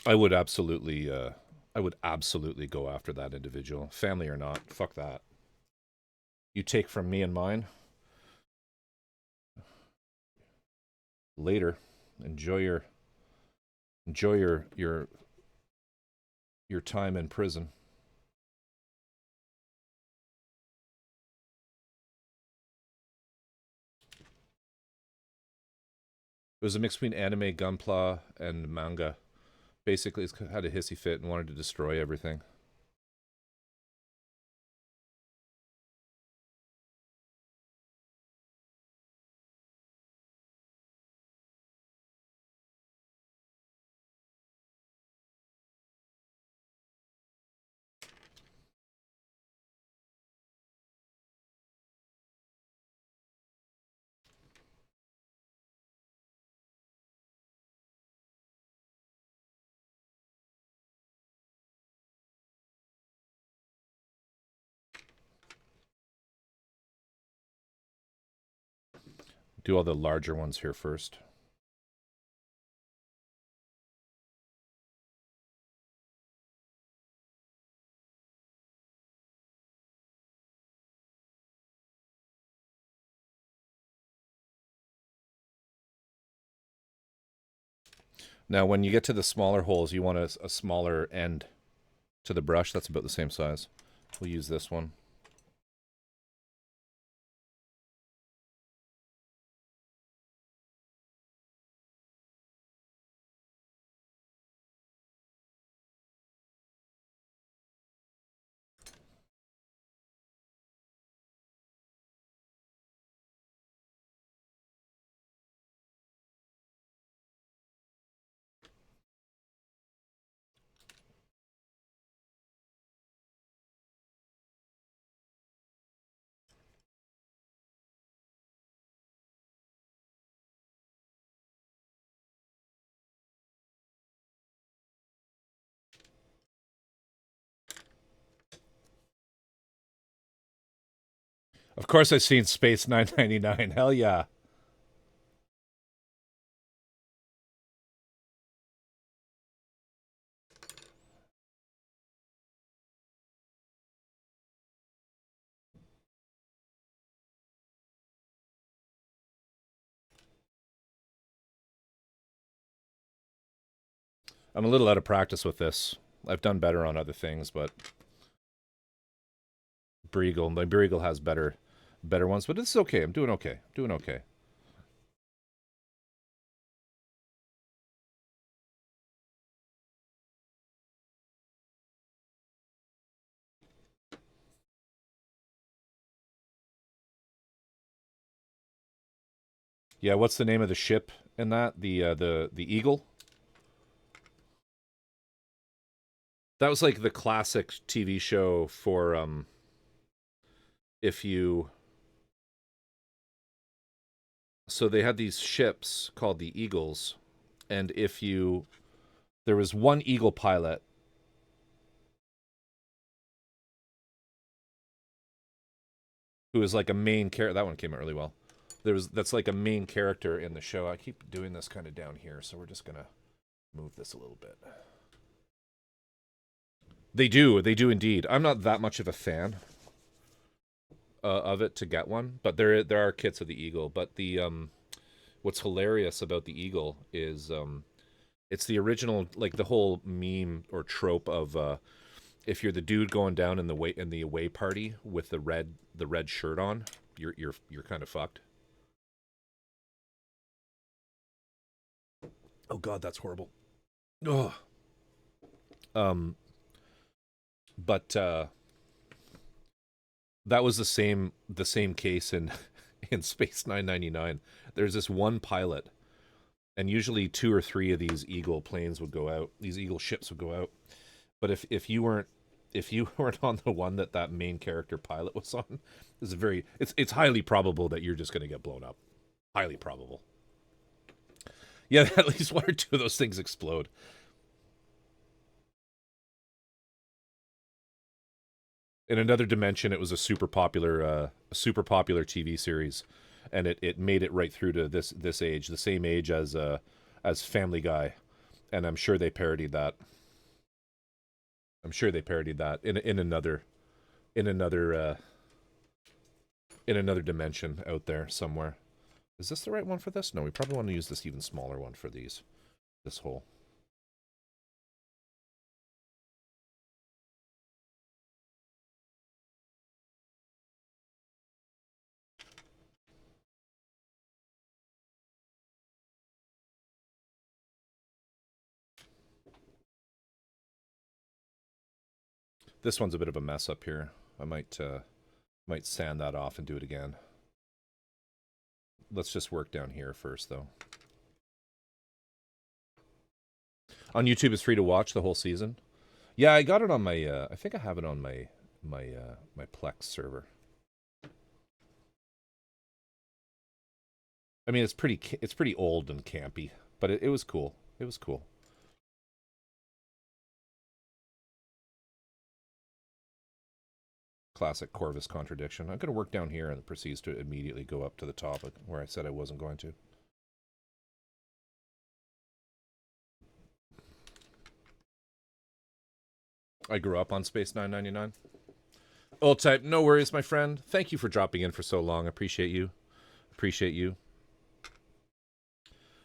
I would absolutely go after that individual, family or not. Fuck that. You take from me and mine. Later, enjoy your time in prison. It was a mix between anime, Gunpla, and manga. Basically, it's had a hissy fit and wanted to destroy everything. Do all the larger ones here first. Now, when you get to the smaller holes, you want a smaller end to the brush. That's about the same size. We'll use this one. Of course, I've seen Space 999. Hell yeah. I'm a little out of practice with this. I've done better on other things, but my Briegel has better ones, but it's okay. I'm doing okay. Doing okay. Yeah, what's the name of the ship in that? The Eagle? That was like the classic TV show for if you, so they had these ships called the Eagles, and there was one Eagle pilot who was like a main character. That one came out really well. That's like a main character in the show. I keep doing this kind of down here, so we're just gonna move this a little bit. They do indeed. I'm not that much of a fan of it to get one, but there are kits of the Eagle. But the what's hilarious about the Eagle is it's the original, like the whole meme or trope of if you're the dude going down in the away party with the red shirt on, you're kind of fucked. Oh God, that's horrible. Oh. But that was the same case in in Space 999. There's this one pilot, and usually 2 or 3 of these Eagle planes would go out. These Eagle ships would go out. But if you weren't on the one that main character pilot was on, it's highly probable that you're just going to get blown up. Highly probable. Yeah, at least 1 or 2 of those things explode. In another dimension, it was a super popular TV series, and it made it right through to this age, the same age as Family Guy, and I'm sure they parodied that. I'm sure they parodied that in another in another in another dimension out there somewhere. Is this the right one for this? No, we probably want to use this even smaller one for this hole. This one's a bit of a mess up here. I might sand that off and do it again. Let's just work down here first, though. On YouTube, it's free to watch the whole season. Yeah, I got it on my. I think I have it on my Plex server. I mean, it's pretty old and campy, but it was cool. It was cool. Classic Corvus contradiction. I'm going to work down here and it proceeds to immediately go up to the top where I said I wasn't going to. I grew up on Space 999. Old type, no worries, my friend. Thank you for dropping in for so long. Appreciate you. Appreciate you.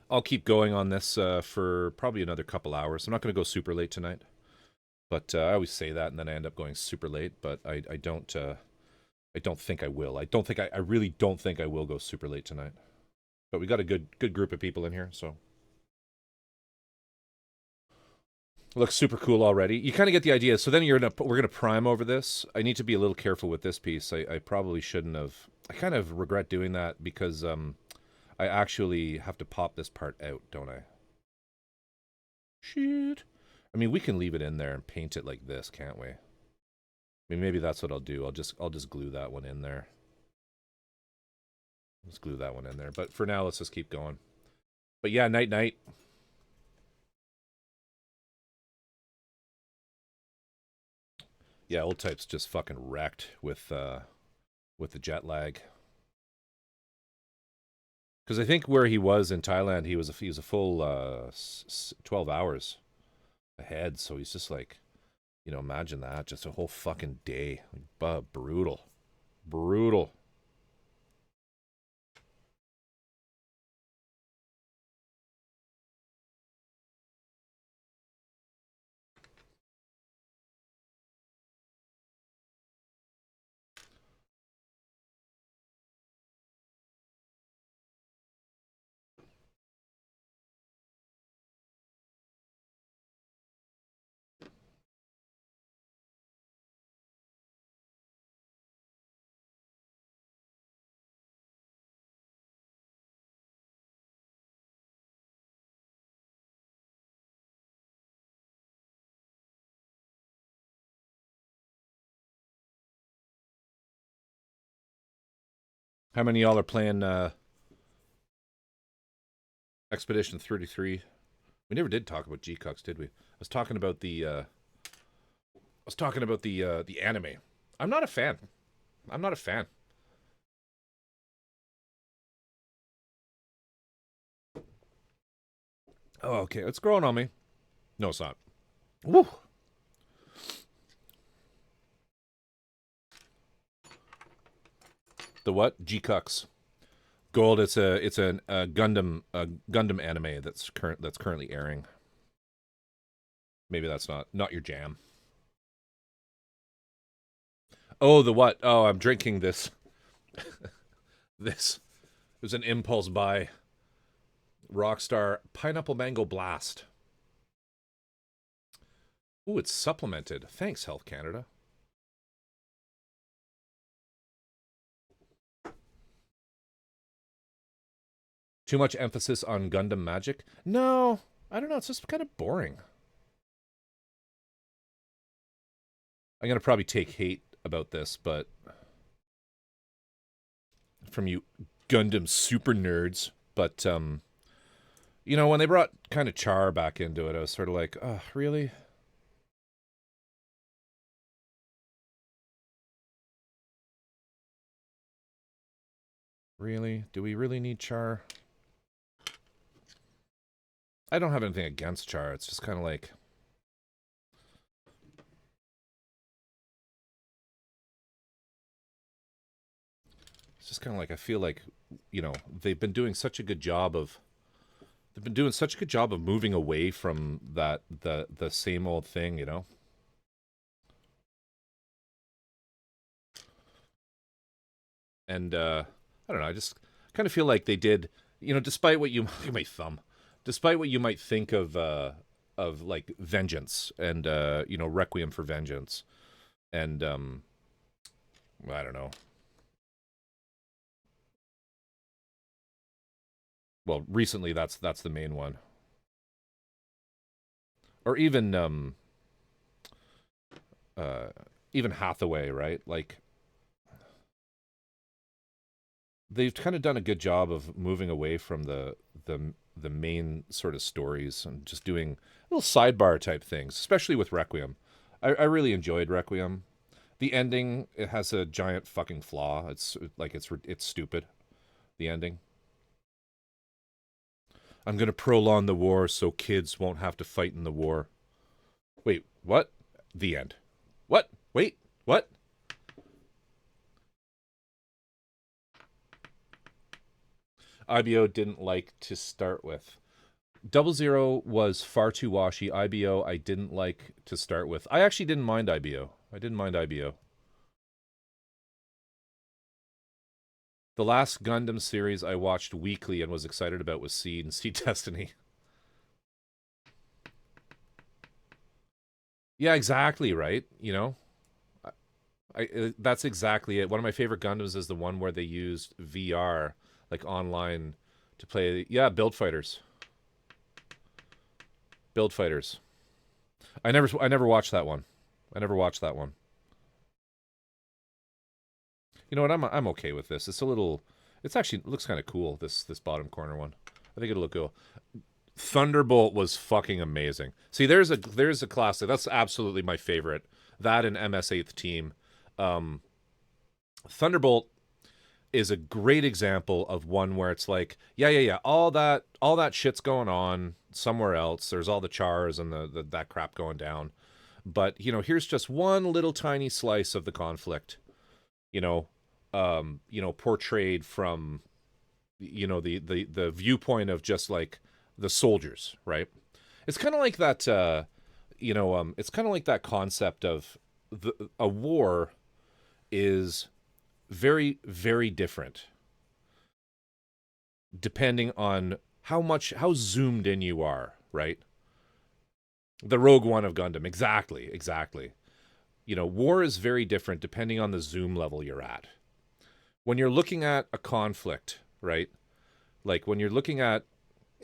I'll keep going on this for probably another couple hours. I'm not going to go super late tonight. But I always say that, and then I end up going super late. But I don't think I will. I really don't think I will go super late tonight. But we got a good group of people in here, so looks super cool already. You kind of get the idea. So then we're gonna prime over this. I need to be a little careful with this piece. I probably shouldn't have. I kind of regret doing that because I actually have to pop this part out, don't I? Shit. I mean, we can leave it in there and paint it like this, can't we? I mean, maybe that's what I'll do. I'll just glue that one in there. Let's glue that one in there. But for now, let's just keep going. But yeah, night. Yeah, old type's just fucking wrecked with the jet lag. Because I think where he was in Thailand, he was a full 12 hours ahead. So he's just like, imagine that, just a whole fucking day. Brutal. How many of y'all are playing Expedition 33? We never did talk about G-Cucks, did we? I was talking about the anime. I'm not a fan. Oh, okay. It's growing on me. No, it's not. Woo. The what? G-Cucks. Gold. It's a Gundam anime that's currently airing. Maybe that's not your jam. Oh, the what? Oh, I'm drinking this. This. It was an impulse buy. Rockstar Pineapple Mango Blast. Ooh, it's supplemented. Thanks, Health Canada. Too much emphasis on Gundam magic? No, I don't know. It's just kind of boring. I'm going to probably take hate about this, but from you Gundam super nerds. But, you know, when they brought kind of Char back into it, I was sort of like, oh, really? Really? Do we really need Char? I don't have anything against Char. It's just kind of like... It's just kind of like, I feel like, you know, they've been doing such a good job of... They've been doing such a good job of moving away from that, the same old thing, you know? And, I don't know, I just kind of feel like they did, you know, despite what you... Look at my thumb. Despite what you might think of like, Vengeance and, you know, Requiem for Vengeance. And, I don't know. Well, recently that's the main one. Or uh even Hathaway, right? Like they've kind of done a good job of moving away from the main sort of stories and just doing little sidebar type things, especially with Requiem. I really enjoyed Requiem. The ending, it has a giant fucking flaw. It's like it's stupid. The ending. I'm gonna prolong the war so kids won't have to fight in the war. Wait, what? The end. What? Wait, what? IBO didn't like to start with. 00 was far too washy. IBO I didn't like to start with. I actually didn't mind IBO. I didn't mind IBO. The last Gundam series I watched weekly and was excited about was Seed and Seed Destiny. Yeah, exactly, right? You know? That's exactly it. One of my favorite Gundams is the one where they used VR, like online, to play. Yeah, Build Fighters. Build Fighters. I never watched that one. I never watched that one. You know what? I'm okay with this. It's a little. It's actually it looks kind of cool. This bottom corner one. I think it'll look cool. Thunderbolt was fucking amazing. See, there's a classic. That's absolutely my favorite. That and MS Eighth Team. Um, Thunderbolt is a great example of one where it's like, yeah. All that shit's going on somewhere else. There's all the chars and the that crap going down. But, you know, here's just one little tiny slice of the conflict, you know, portrayed from, you know, the viewpoint of just like the soldiers, right? It's kind of like that, it's kind of like that concept of a war is very, very different depending on how zoomed in you are, right? The Rogue One of Gundam, exactly. You know, war is very different depending on the zoom level you're at. When you're looking at a conflict, right? Like when you're looking at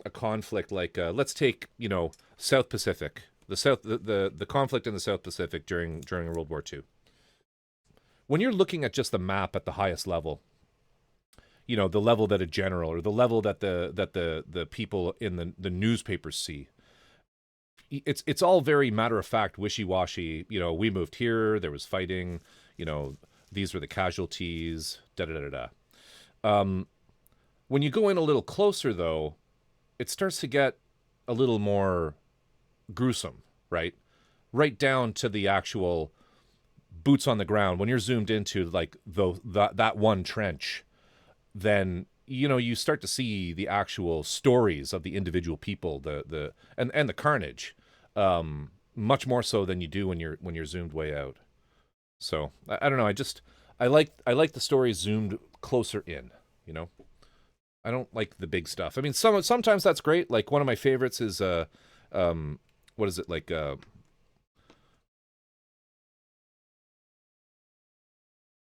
a conflict, like let's take, you know, South Pacific, the conflict in the South Pacific during World War II. When you're looking at just the map at the highest level, you know, the level that a general or the level that the people in the newspapers see, it's all very matter of fact, wishy washy. You know, we moved here, there was fighting. You know, these were the casualties. Da da da da. When you go in a little closer, though, it starts to get a little more gruesome, right? Right down to the actual boots on the ground. When you're zoomed into like that one trench, then you know you start to see the actual stories of the individual people, and the carnage, much more so than you do when you're zoomed way out. So I don't know. I like the story zoomed closer in. You know, I don't like the big stuff. I mean, sometimes that's great. Like one of my favorites is um, what is it like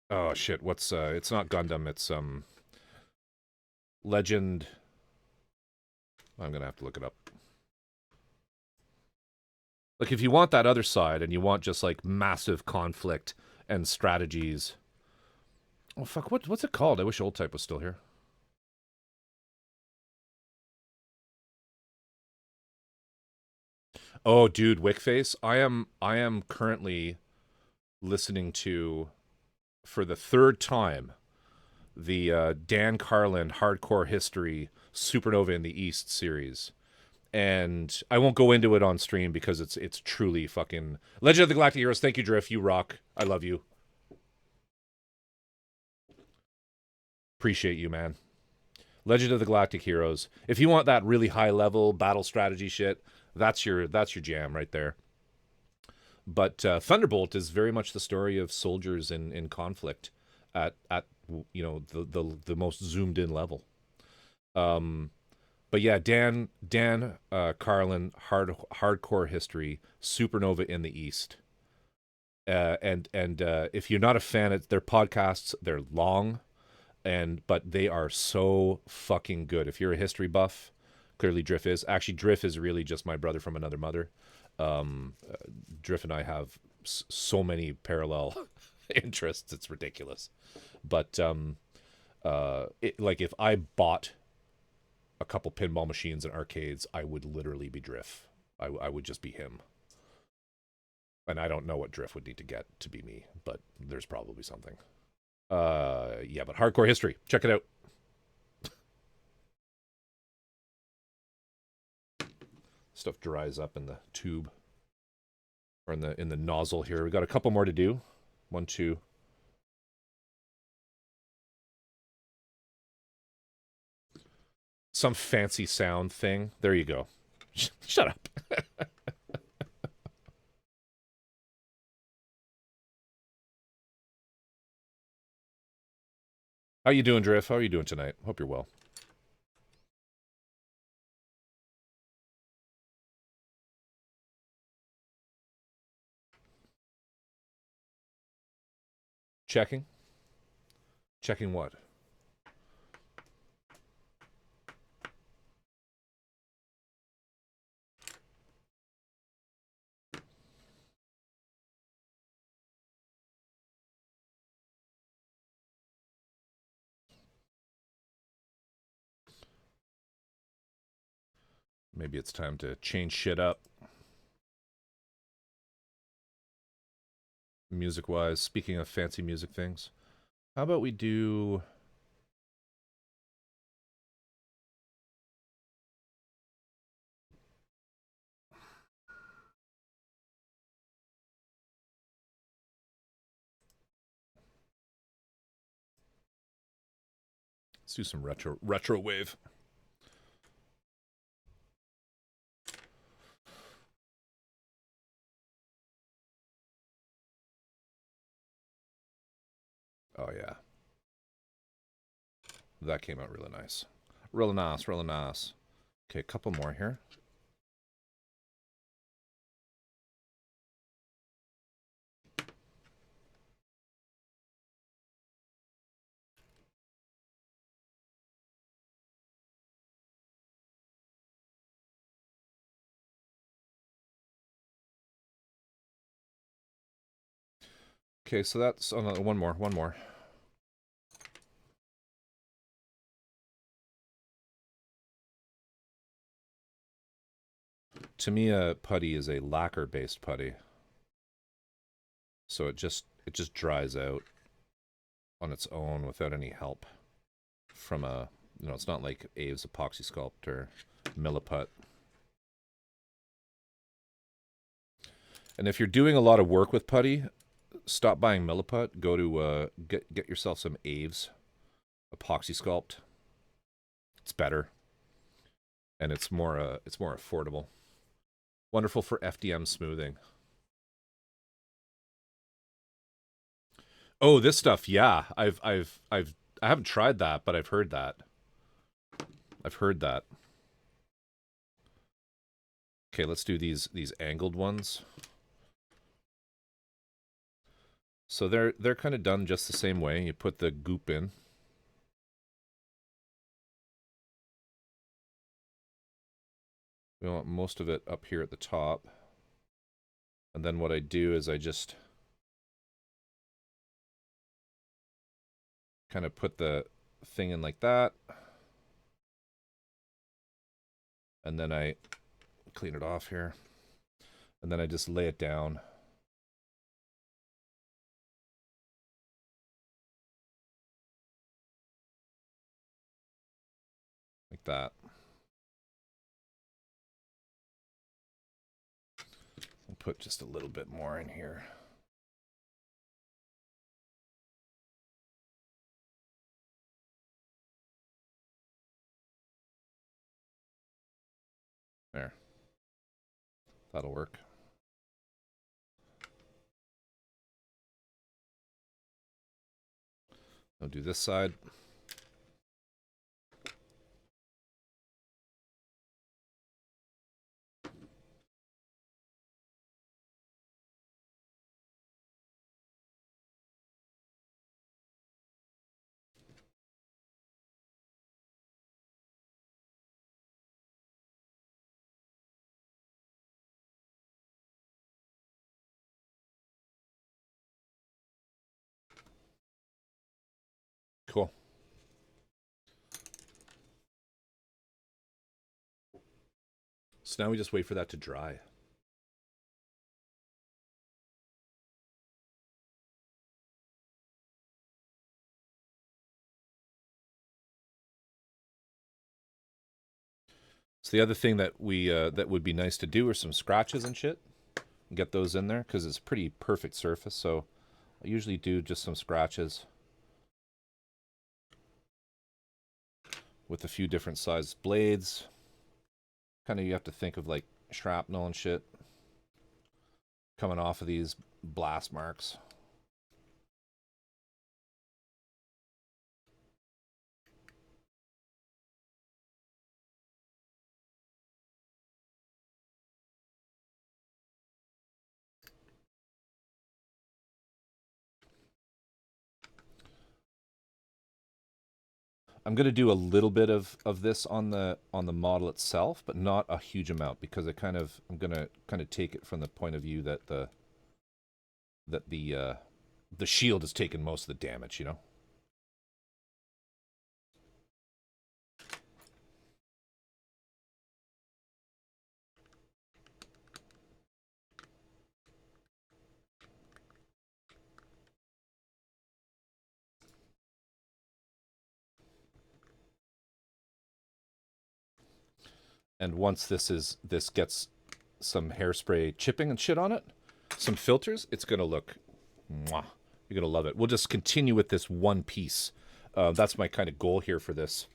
oh shit, what's it's not Gundam, it's Legend. I'm gonna have to look it up. Like if you want that other side and you want just like massive conflict and strategies. Oh fuck, what's it called? I wish Old Type was still here. Oh dude, Wickface. I am currently listening to for the third time the Dan Carlin Hardcore History Supernova in the East series. And I won't go into it on stream because it's truly fucking Legend of the Galactic Heroes. Thank you, Drift. You rock. I love you. Appreciate you, man. Legend of the Galactic Heroes. If you want that really high level battle strategy shit, that's your jam right there. But Thunderbolt is very much the story of soldiers in conflict at the most zoomed in level. Um, but yeah, Dan Carlin hardcore history Supernova in the East. And if you're not a fan, their podcasts, they're long, but they are so fucking good. If you're a history buff, clearly Driff is. Actually, Driff is really just my brother from another mother. Um, uh, Driff and I have so many parallel interests. It's ridiculous. But like if I bought a couple pinball machines and arcades, I would literally be Driff. I would just be him. And I don't know what Drift would need to get to be me, but there's probably something. Yeah, but hardcore history. Check it out. Stuff dries up in the tube or in the nozzle here. We got a couple more to do. 1, 2. Some fancy sound thing. There you go. Shut up. How you doing, Drift? How are you doing tonight? Hope you're well. Checking? Checking what? Maybe it's time to change shit up. Music-wise, speaking of fancy music things, how about we do... Let's do some retro wave. Oh yeah. That came out really nice. Really nice, really nice. Okay, a couple more here. Okay, so that's one more. To me, a putty is a lacquer-based putty, so it just dries out on its own without any help from a it's not like Aves epoxy sculpt or Milliput. And if you're doing a lot of work with putty, stop buying Milliput. Go to get yourself some Aves epoxy sculpt. It's better, and it's more affordable. Wonderful for FDM smoothing. Oh, this stuff, yeah. I haven't tried that, but I've heard that. I've heard that. Okay, let's do these angled ones. So they're kind of done just the same way. You put the goop in. We want most of it up here at the top. And then what I do is I just kind of put the thing in like that. And then I clean it off here. And then I just lay it down. Like that. I'll put just a little bit more in here. There. That'll work. I'll do this side. Cool. So now we just wait for that to dry. So the other thing that that would be nice to do are some scratches and shit. Get those in there because it's a pretty perfect surface. So I usually do just some scratches with a few different sized blades. Kind of you have to think of like shrapnel and shit coming off of these blast marks. I'm gonna do a little bit of this on the model itself, but not a huge amount because I'm gonna kind of take it from the point of view that the shield has taken most of the damage, you know. And once this gets some hairspray chipping and shit on it, some filters, it's gonna look, mwah, you're gonna love it. We'll just continue with this one piece. That's my kind of goal here for this.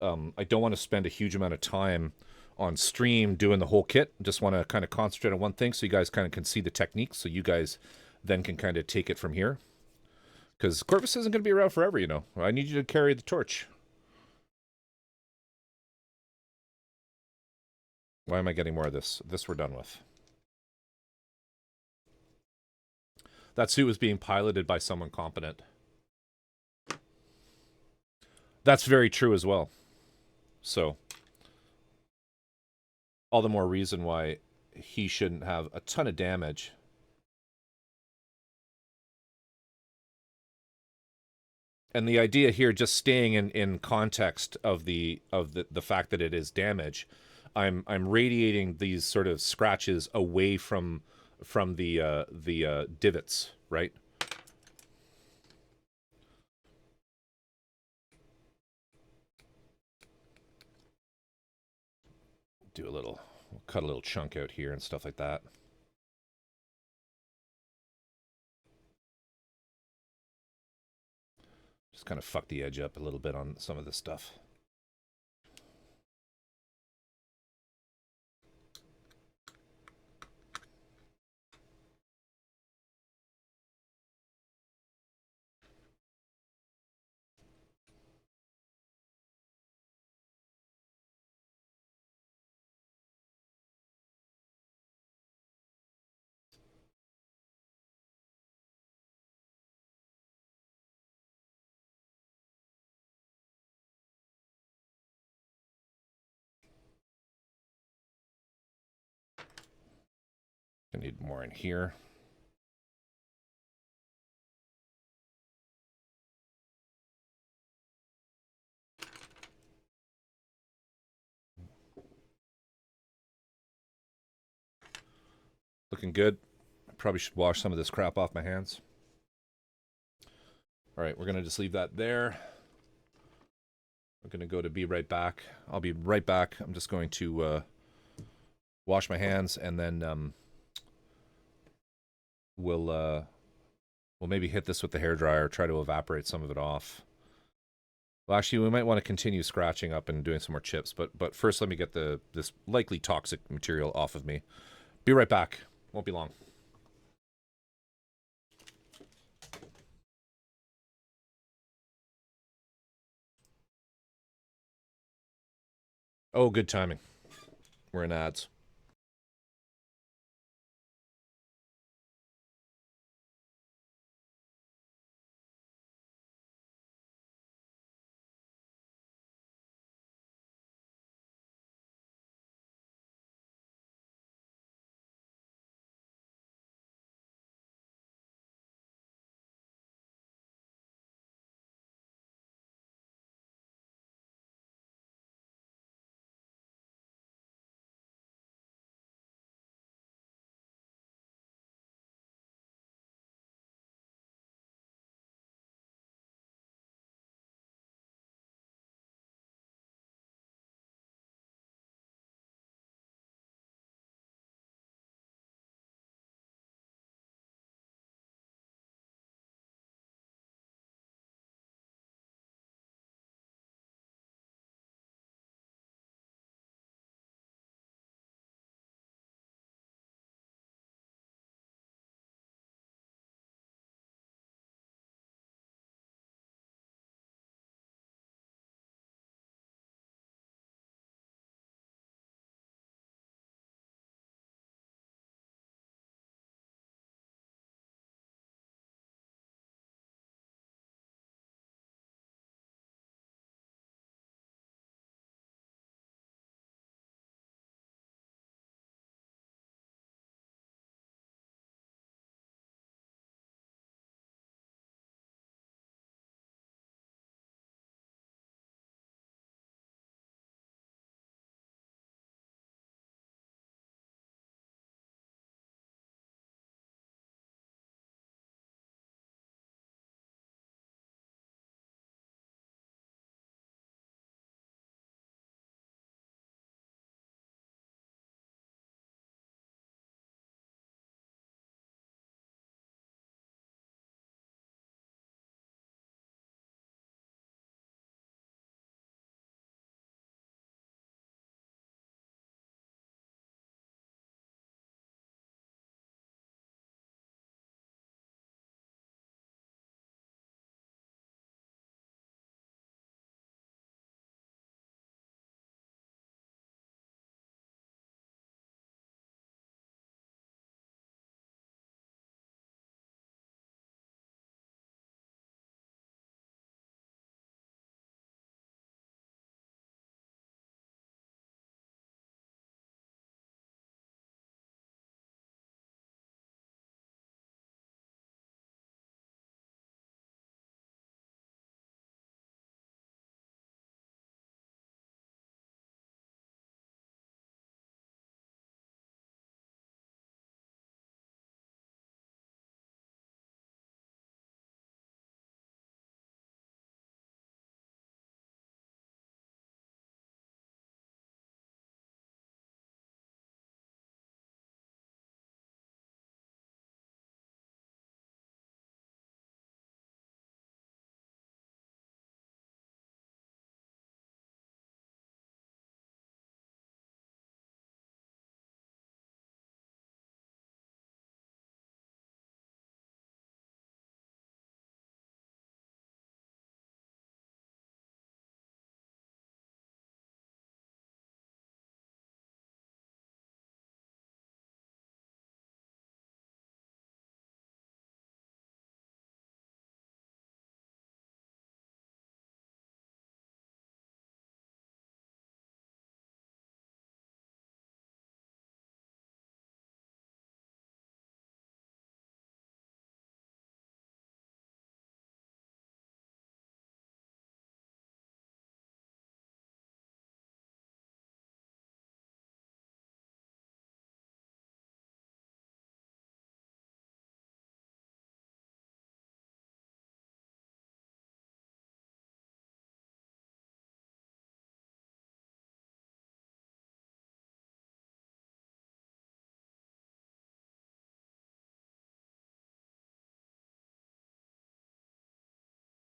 I don't want to spend a huge amount of time on stream doing the whole kit. Just want to kind of concentrate on one thing so you guys kind of can see the technique, so you guys then can kind of take it from here. Because Corvus isn't going to be around forever, you know. I need you to carry the torch. Why am I getting more of this? This we're done with. That suit was being piloted by someone competent. That's very true as well. So, all the more reason why he shouldn't have a ton of damage. And the idea here, just staying in context of the fact that it is damage, I'm radiating these sort of scratches away from the divots, right? Do a little, we'll cut a little chunk out here and stuff like that. Just kind of fuck the edge up a little bit on some of this stuff. I need more in here. Looking good. I probably should wash some of this crap off my hands. All right, we're going to just leave that there. We're going to go to be right back. I'll be right back. I'm just going to wash my hands, and then we'll maybe hit this with the hairdryer, try to evaporate some of it off. Well, actually, we might want to continue scratching up and doing some more chips, but first let me get this likely toxic material off of me. Be right back. Won't be long. Oh, good timing. We're in ads.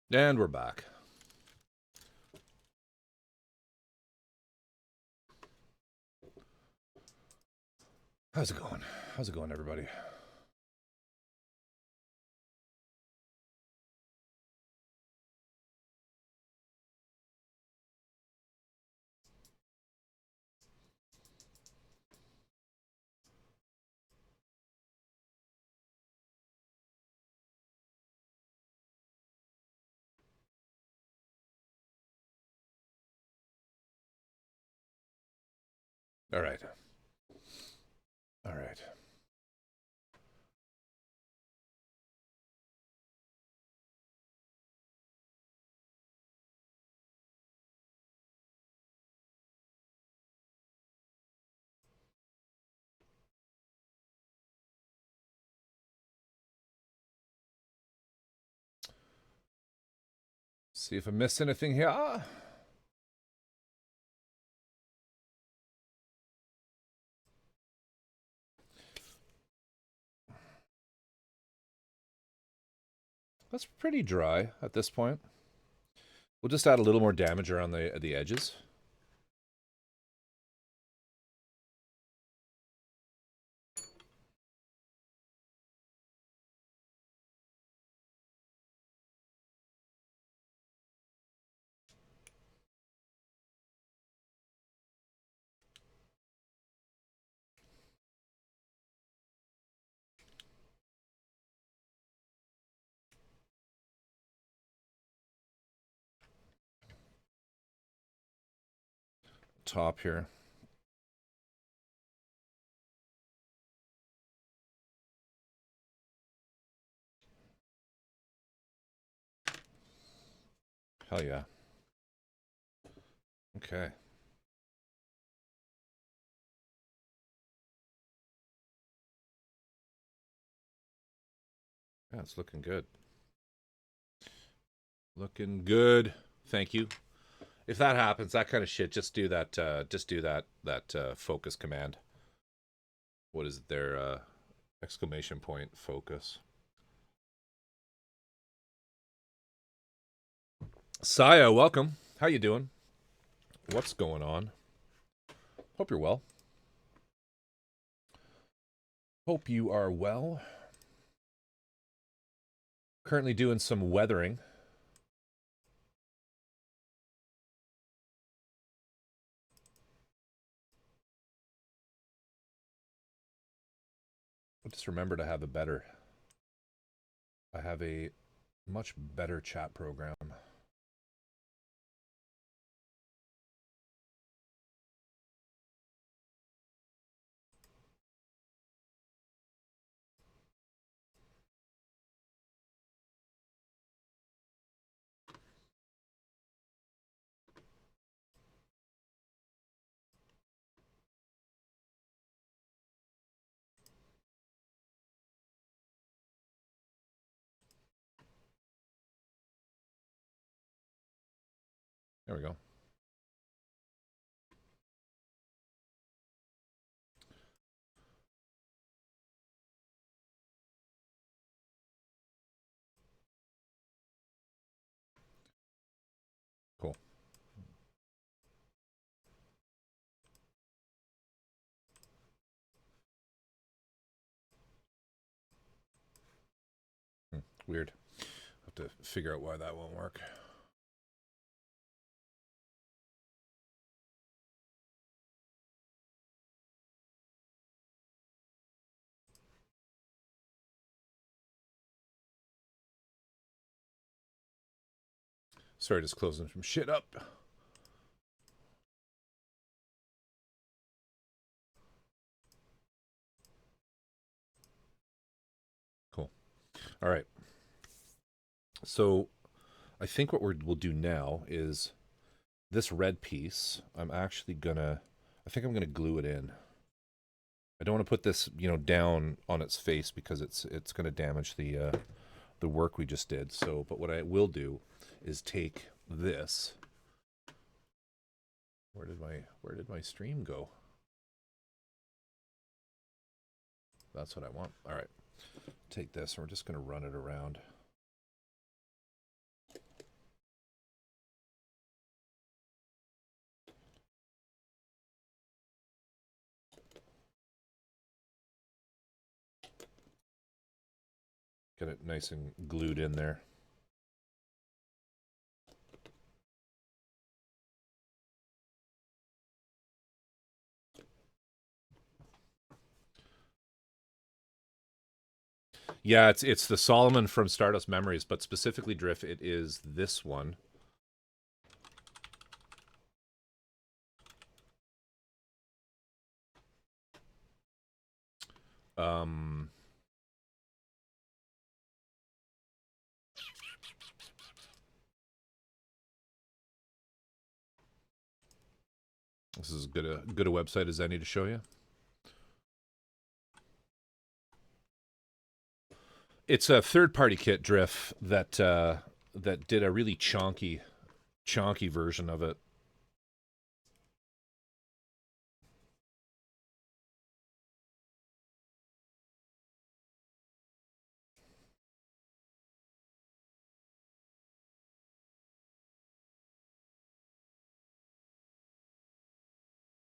And we're back. How's it going? How's it going, everybody? All right. All right. See if I missed anything here. That's pretty dry at this point. We'll just add a little more damage around the edges. Top here. Hell yeah. Okay. Yeah, it's looking good. Looking good. Thank you. If that happens, that kind of shit, just do that. That focus command. What is it there? Exclamation point focus. Saya, welcome. How you doing? What's going on? Hope you're well. Hope you are well. Currently doing some weathering. I'll just remember to have a better... I have a much better chat program. There we go. Cool. Weird. Have to figure out why that won't work. Sorry, just closing some shit up. Cool. All right. So I think what we'll do now is this red piece, I'm actually gonna, I think I'm gonna glue it in. I don't want to put this, down on its face because it's gonna damage the work we just did. So, but what I will do is take this. Where did my stream go? That's what I want. All right. Take this and we're just gonna run it around. Get it nice and glued in there. Yeah, it's the Solomon from Stardust Memories, but specifically Drift, it is this one. This is as good a website as any to show you. It's a third-party kit, Drift, that that did a really chonky version of it.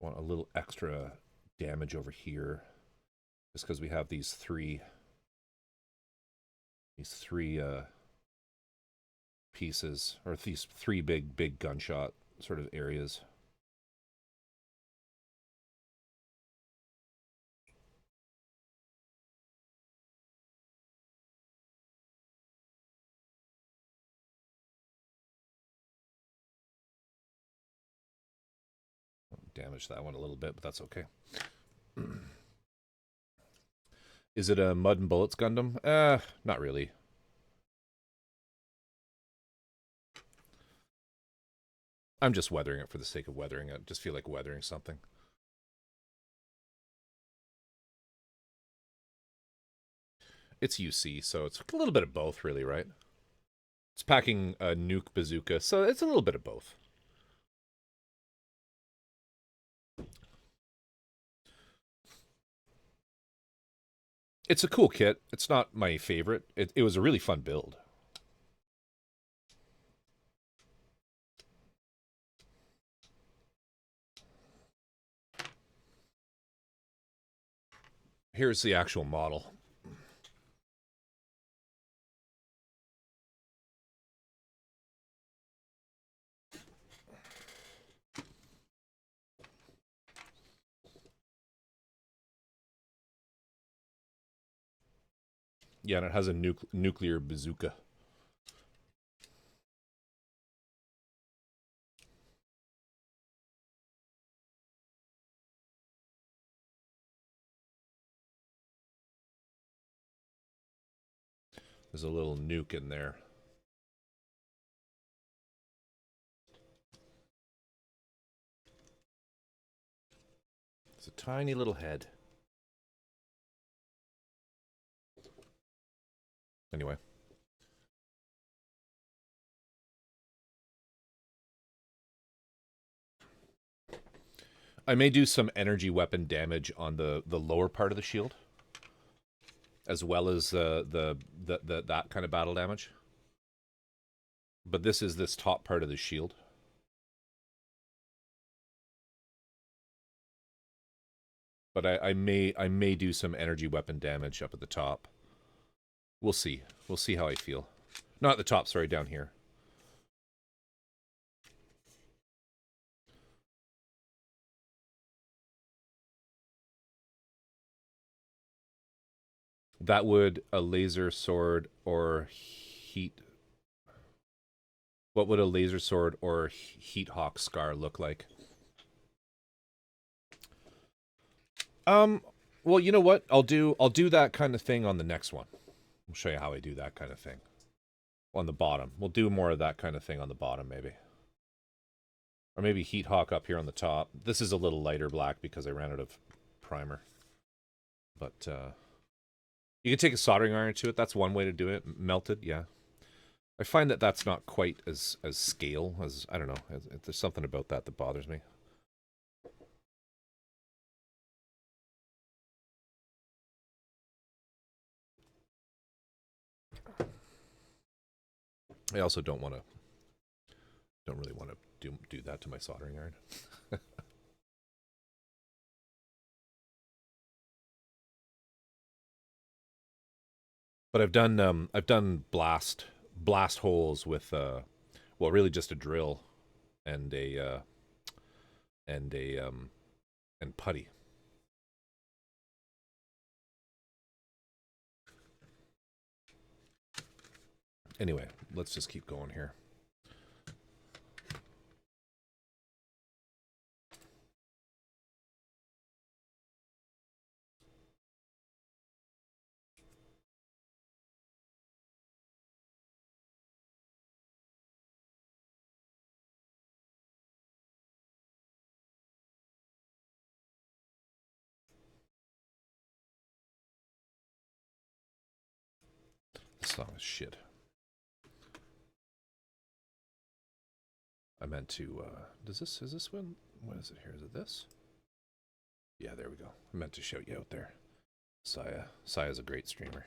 Want a little extra damage over here, just because we have these three pieces, or these three big gunshot sort of areas. Damage that one a little bit, but that's okay. Is it a Mud and Bullets Gundam? Not really. I'm just weathering it for the sake of weathering it. Just feel like weathering something. It's UC, so it's a little bit of both, really, right? It's packing a nuke bazooka, so it's a little bit of both. It's a cool kit. It's not my favorite. It was a really fun build. Here's the actual model. Yeah, and it has a nuclear bazooka. There's a little nuke in there. It's a tiny little head. Anyway. I may do some energy weapon damage on the lower part of the shield, as well as that kind of battle damage. But this is this top part of the shield. But I may do some energy weapon damage up at the top. We'll see. We'll see how I feel. Not at the top, sorry, down here. That would a laser sword or heat... What would a laser sword or heat hawk scar look like? Well, you know what? I'll do that kind of thing on the next one. I'll show you how I do that kind of thing. On the bottom. We'll do more of that kind of thing on the bottom, maybe. Or maybe Heat Hawk up here on the top. This is a little lighter black because I ran out of primer. But, you can take a soldering iron to it. That's one way to do it. Melted, yeah. I find that that's not quite as scale as, I don't know. There's something about that that bothers me. I also don't really want to do that to my soldering iron. But I've done blast holes with well, really just a drill and a and putty. Anyway, let's just keep going here. This song is shit. I meant to, is this one? What is it here? Is it this? Yeah, there we go. I meant to show you out there. Saya's a great streamer.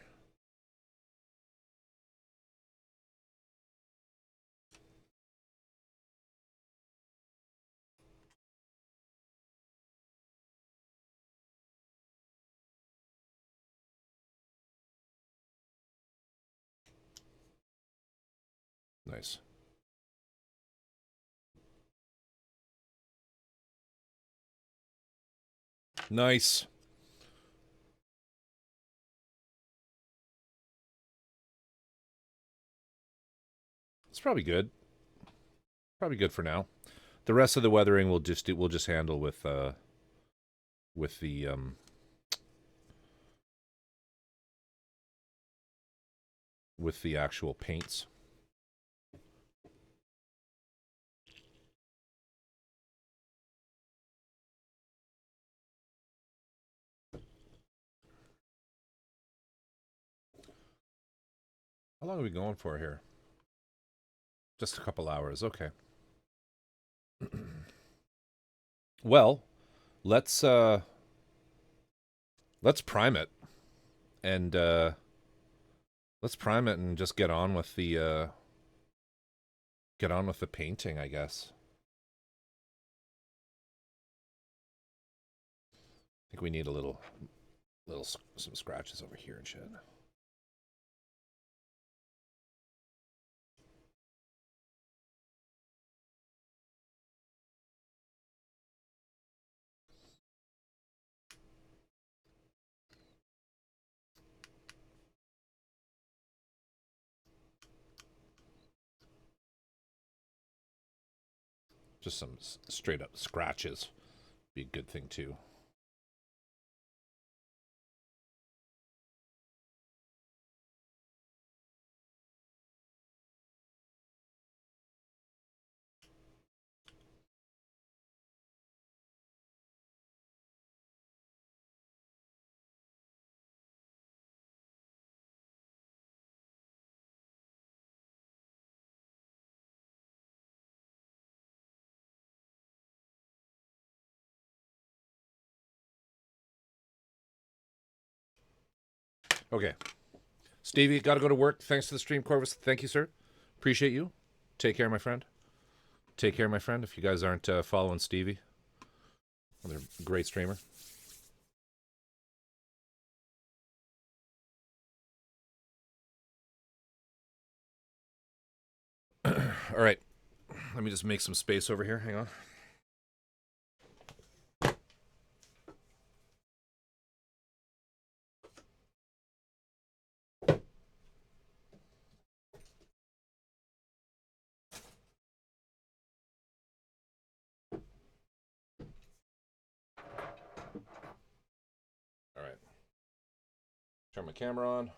Nice. Nice. It's probably good. Probably good for now. The rest of the weathering we'll just handle with the actual paints. How long are we going for here? Just a couple hours. Okay. Well, let's prime it, and just get on with the painting, I guess. I think we need a little some scratches over here and shit. Just some straight up scratches be a good thing too. Okay. Stevie, got to go to work. Thanks for the stream, Corvus. Thank you, sir. Appreciate you. Take care, my friend. Take care, my friend. If you guys aren't following Stevie, another great streamer. All right. Let me just make some space over here. Hang on. All right. Turn my camera on.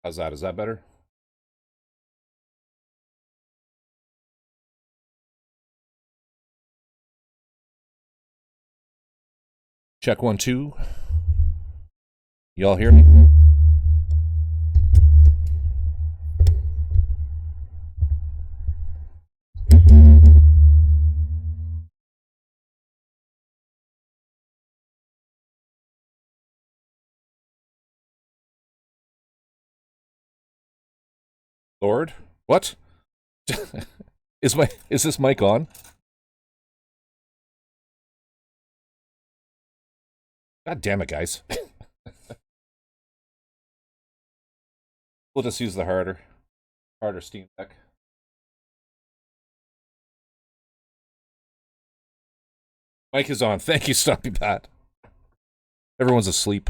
How's that? Is that better? Check 1, 2. Y'all hear me? Lord? What? Is this mic on? God damn it, guys. We'll just use the harder Steam Deck. Mic is on. Thank you, Stumpy Pat. Everyone's asleep.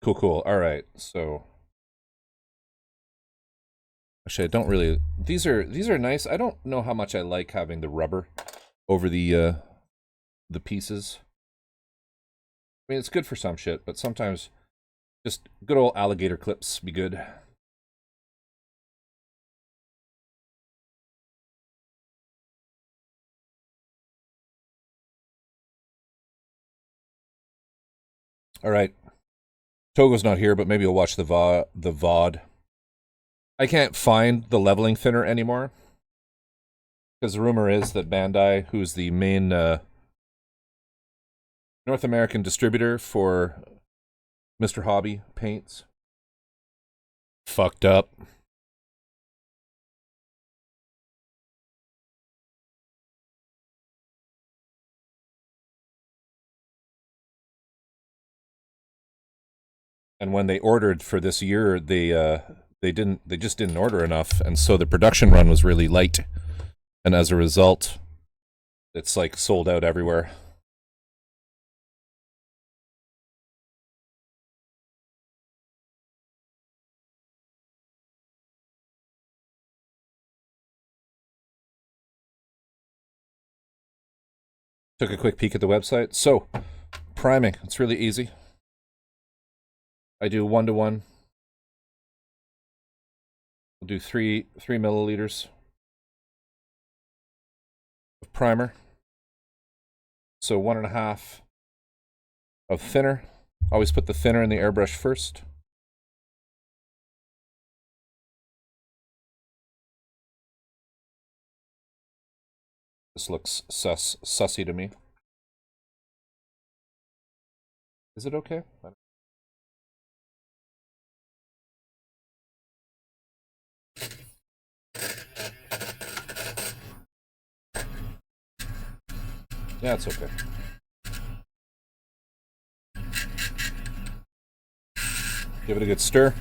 Cool. All right, so actually, I don't really. These are nice. I don't know how much I like having the rubber over the pieces. I mean, it's good for some shit, but sometimes just good old alligator clips be good. All right. Togo's not here, but maybe he'll watch the VOD. I can't find the leveling thinner anymore. Because the rumor is that Bandai, who's the main North American distributor for Mr. Hobby paints, fucked up. And when they ordered for this year, they just didn't order enough, and so the production run was really light. And as a result, it's like sold out everywhere. Took a quick peek at the website. So, priming, it's really easy. I do 1-to-1. I'll do 3 milliliters of primer. So 1.5 of thinner. Always put the thinner in the airbrush first. This looks sussy to me. Is it okay? Yeah, it's okay. Give it a good stir.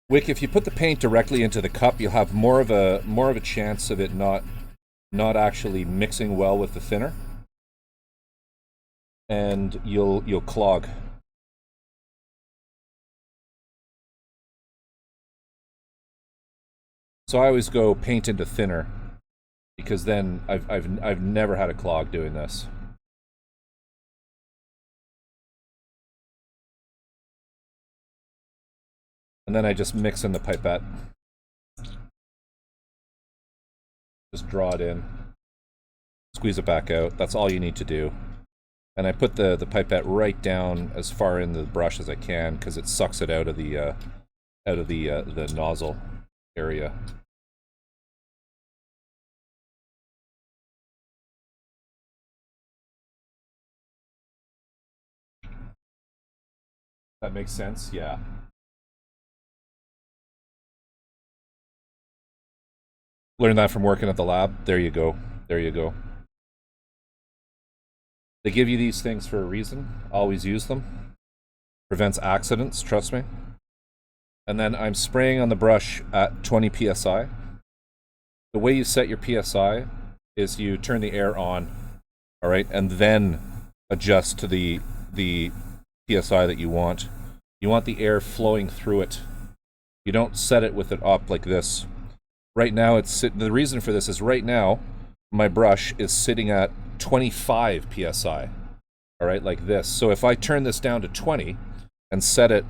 Wick, if you put the paint directly into the cup, you'll have more of a chance of it not actually mixing well with the thinner, and you'll clog. So I always go paint into thinner, because then I've never had a clog doing this. And then I just mix in the pipette. Just draw it in. Squeeze it back out. That's all you need to do. And I put the pipette right down as far in the brush as I can, because it sucks it out of the nozzle area. That makes sense, yeah. Learned that from working at the lab. There you go. There you go. They give you these things for a reason. Always use them. Prevents accidents, trust me. And then I'm spraying on the brush at 20 psi. The way you set your psi is you turn the air on, all right, and then adjust to the psi that you want. You want the air flowing through it. You don't set it with it up like this. Right now, the reason for this is right now, my brush is sitting at 25 psi, all right, like this. So if I turn this down to 20 and set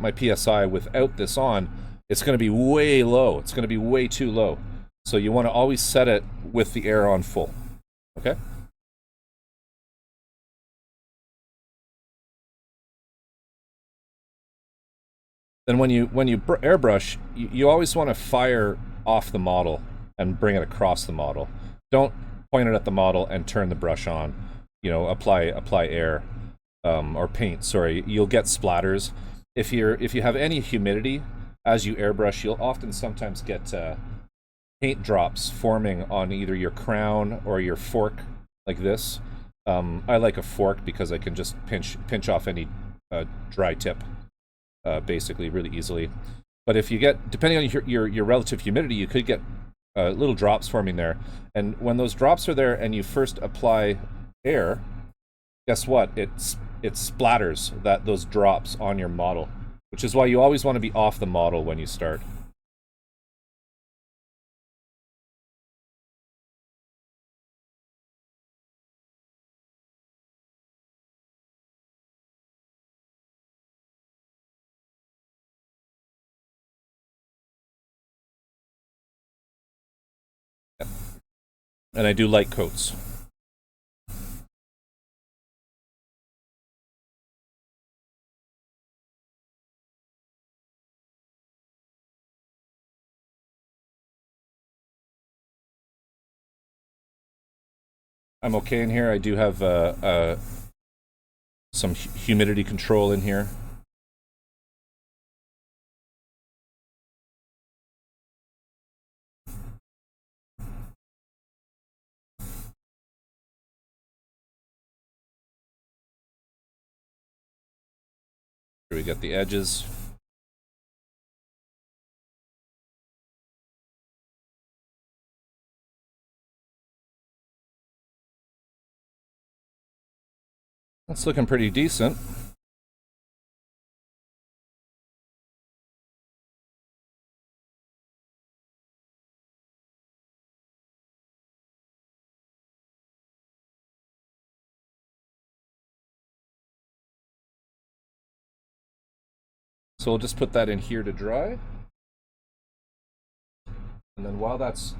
my psi without this on, it's going to be way low. It's going to be way too low. So you want to always set it with the air on full, okay? Then when you airbrush, you always want to fire off the model and bring it across the model. Don't point it at the model and turn the brush on. You know, apply air or paint. Sorry, you'll get splatters. If you have any humidity as you airbrush, you'll often sometimes get paint drops forming on either your crown or your fork, like this. I like a fork because I can just pinch off any dry tip, basically, really easily. But if you get, depending on your relative humidity, you could get little drops forming there. And when those drops are there and you first apply air, guess what? It splatters those drops on your model, which is why you always want to be off the model when you start. And I do light coats. I'm okay in here. I do have some humidity control in here. Here we got the edges. That's looking pretty decent. So we'll just put that in here to dry. And then while that's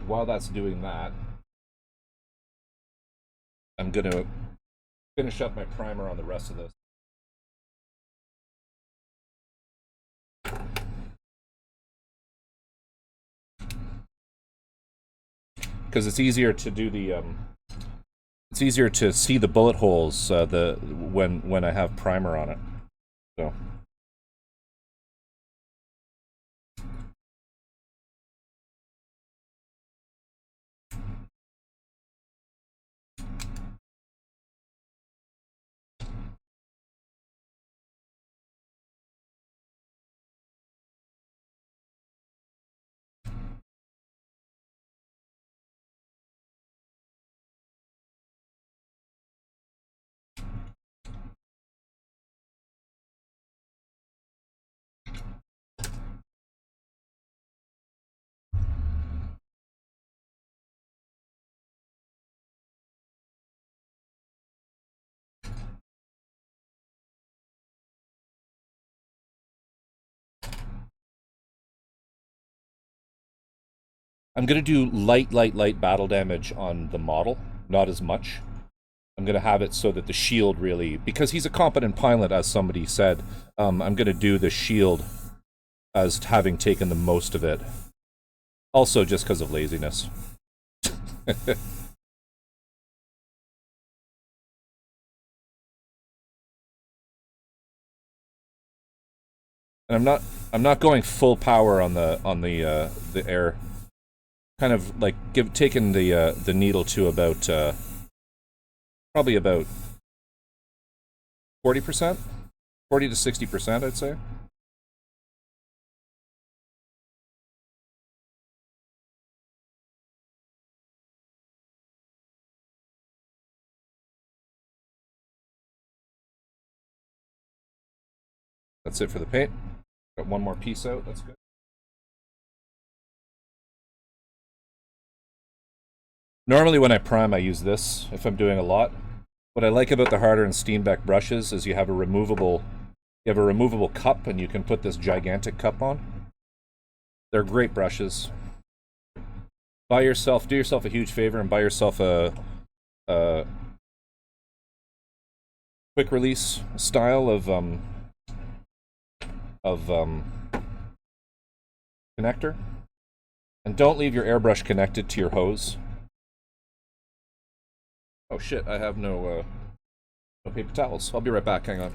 doing that, I'm gonna finish up my primer on the rest of this. Because it's easier to do the it's easier to see the bullet holes when I have primer on it. So I'm gonna do light battle damage on the model, not as much. I'm gonna have it so that the shield really, because he's a competent pilot, as somebody said, I'm gonna do the shield as having taken the most of it. Also just because of laziness. And I'm not going full power on the air. Kind of like taking the needle to about probably about 40%, 40 to 60%, I'd say. That's it for the paint. Got one more piece out. That's good. Normally when I prime, I use this if I'm doing a lot. What I like about the Harder and Steenbeck brushes is you have a removable cup, and you can put this gigantic cup on. They're great brushes. Do yourself a huge favor and buy yourself a quick release style of connector. And don't leave your airbrush connected to your hose. Oh shit, I have no paper towels. I'll be right back, hang on.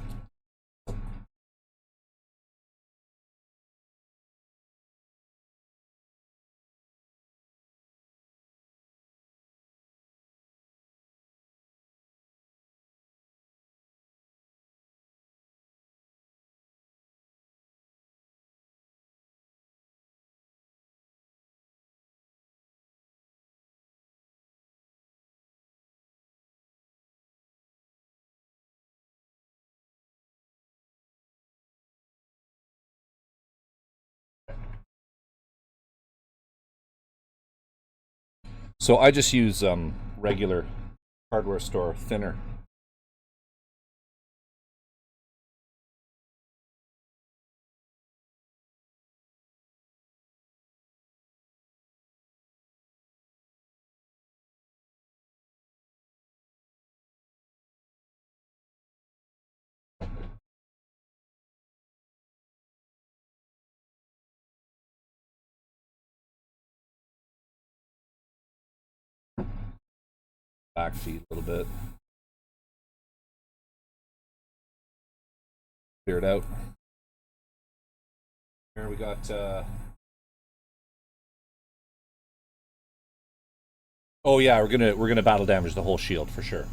So I just use regular hardware store thinner. Back feed a little bit. Clear it out. Here we got oh yeah, we're gonna battle damage the whole shield for sure.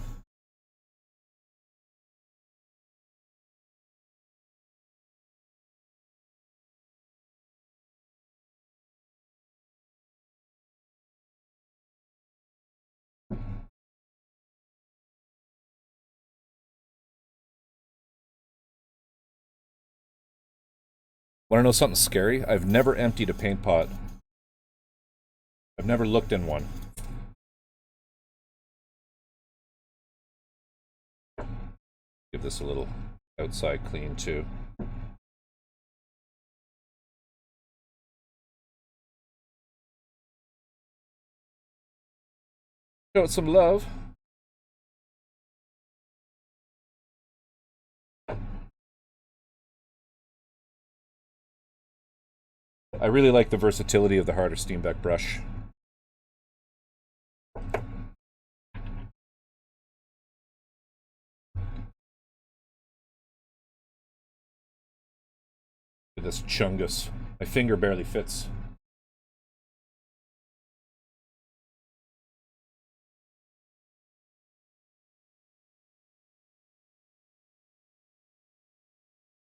Want to know something scary? I've never emptied a paint pot. I've never looked in one. Give this a little outside clean too. Show it some love. I really like the versatility of the harder Steenbeck brush. This chungus. My finger barely fits.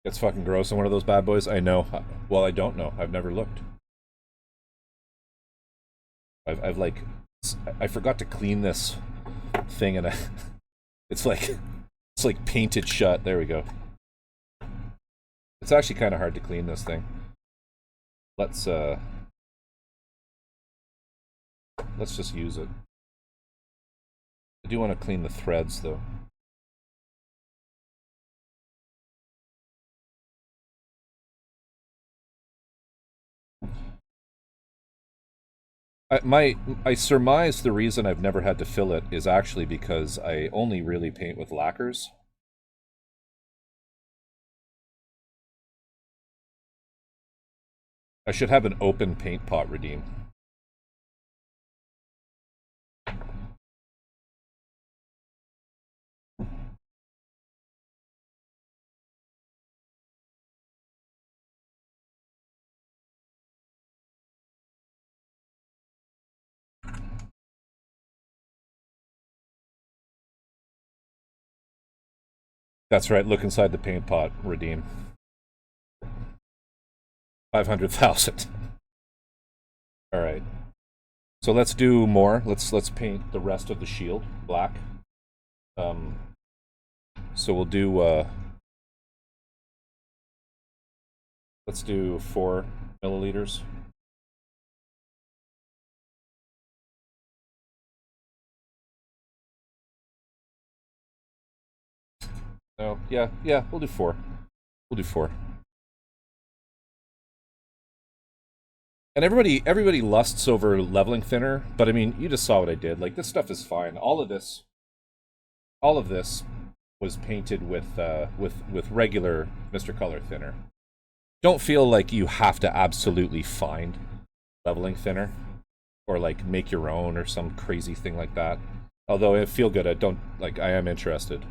It's fucking gross on one of those bad boys. I know. Well, I don't know. I've never looked. I've like, I forgot to clean this thing, and it's like painted shut. There we go. It's actually kind of hard to clean this thing. Let's just use it. I do want to clean the threads though. I surmise the reason I've never had to fill it is actually because I only really paint with lacquers. I should have an open paint pot redeem. That's right, look inside the paint pot, redeem. 500,000. Alright. So let's do more. Let's paint the rest of the shield black. So we'll do let's do 4 milliliters. No, yeah, we'll do 4. We'll do 4. And everybody lusts over leveling thinner, but I mean, you just saw what I did. Like, this stuff is fine. All of this was painted with regular Mr. Color thinner. Don't feel like you have to absolutely find leveling thinner, or like make your own or some crazy thing like that. Although I feel good, I am interested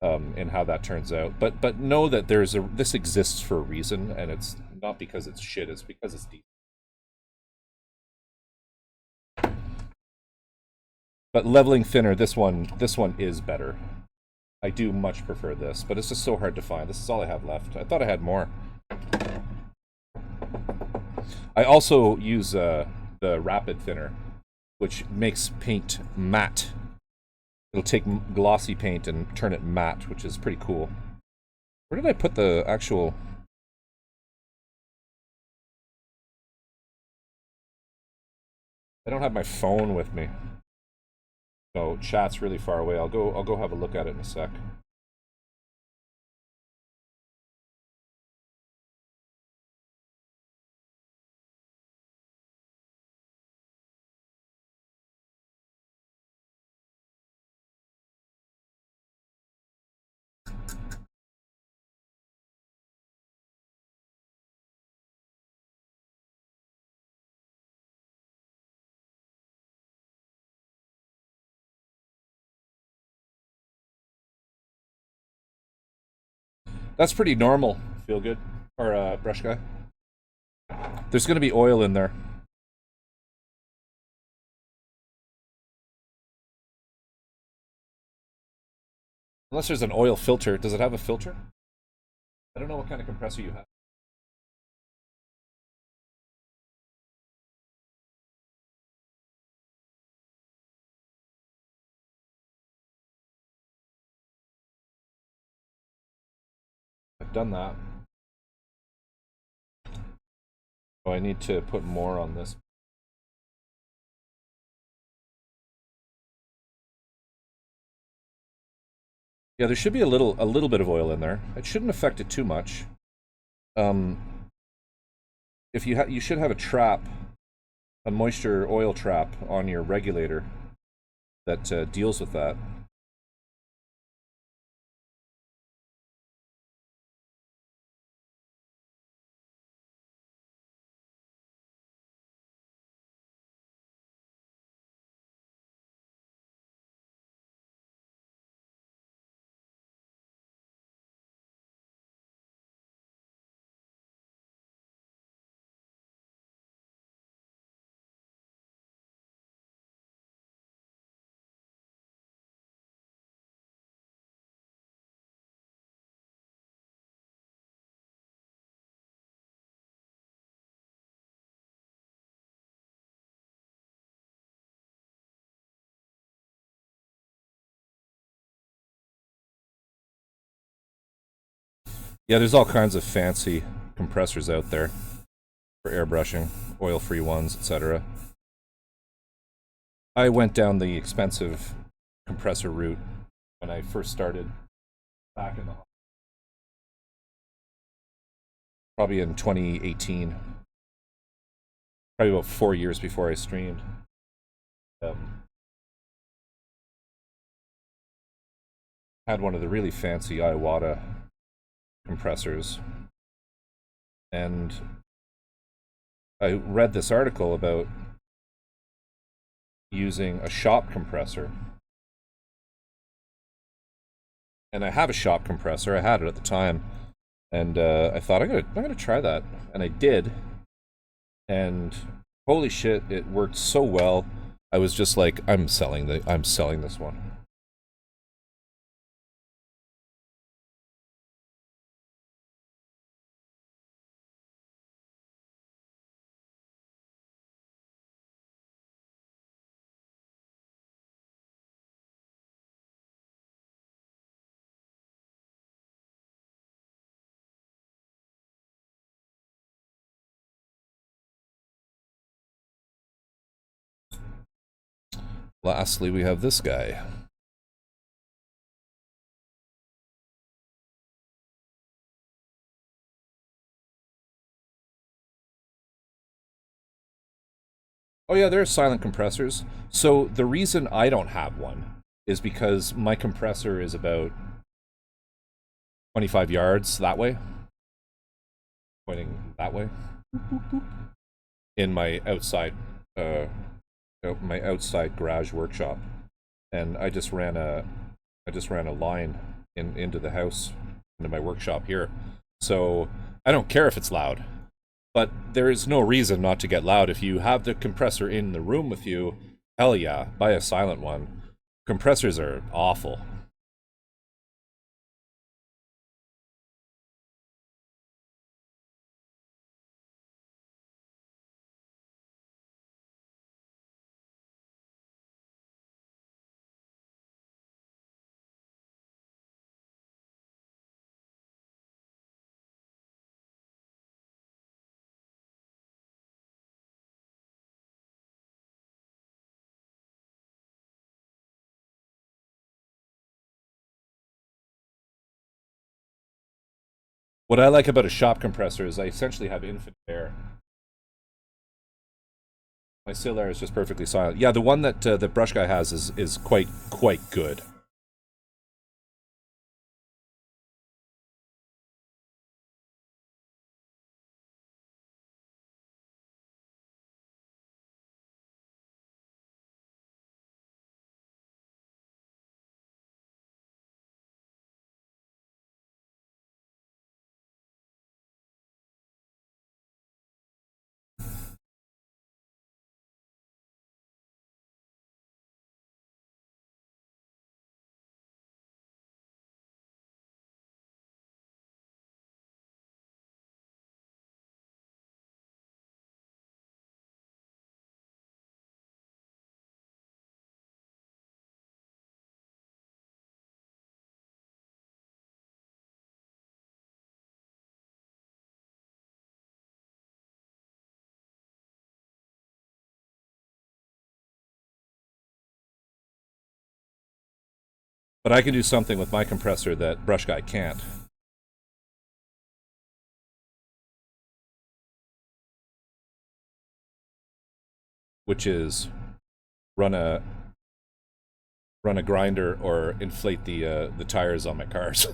in how that turns out. But know that this exists for a reason, and it's not because it's shit. It's because it's deep. But leveling thinner, this one is better. I do much prefer this, but it's just so hard to find. This is all I have left. I thought I had more. I also use the rapid thinner, which makes paint matte. It'll take glossy paint and turn it matte, which is pretty cool. Where did I put the actual... I don't have my phone with me. No, chat's really far away. I'll go have a look at it in a sec. That's pretty normal. Feel good? Or brush guy? There's gonna be oil in there. Unless there's an oil filter. Does it have a filter? I don't know what kind of compressor you have. I've done that. Oh, I need to put more on this. Yeah, there should be a little bit of oil in there. It shouldn't affect it too much. If you should have a trap, a moisture oil trap on your regulator that deals with that. Yeah, there's all kinds of fancy compressors out there for airbrushing, oil-free ones, etc. I went down the expensive compressor route when I first started back in the probably in 2018, probably about 4 years before I streamed. Had one of the really fancy Iwata compressors, and I read this article about using a shop compressor, and I have a shop compressor. I had it at the time, and I thought I'm gonna try that, and I did, and holy shit, it worked so well. I was just like, I'm selling this one. Lastly, we have this guy. Oh yeah, there are silent compressors. So the reason I don't have one is because my compressor is about 25 yards that way. Pointing that way. in my outside my outside garage workshop, and I just ran a line into the house, into my workshop here. So I don't care if it's loud, but there is no reason not to get loud. If you have the compressor in the room with you, hell yeah, buy a silent one. Compressors are awful. What I like about a shop compressor is I essentially have infinite air. My still air is just perfectly silent. Yeah, the one that the Brush Guy has is quite good. But I can do something with my compressor that Brush Guy can't. Which is run a grinder or inflate the tires on my cars.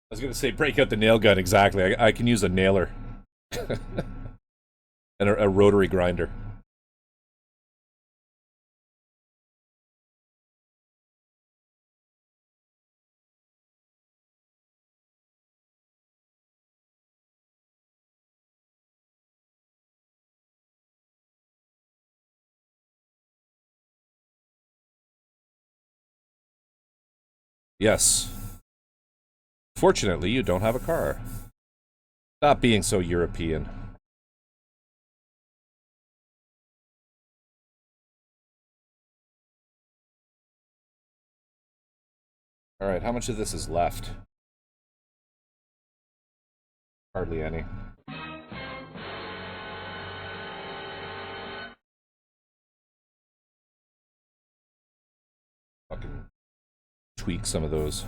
I was gonna say break out the nail gun, exactly. I can use a nailer. And a rotary grinder. Yes. Fortunately, you don't have a car. Stop being so European. Alright, how much of this is left? Hardly any. Fucking tweak some of those.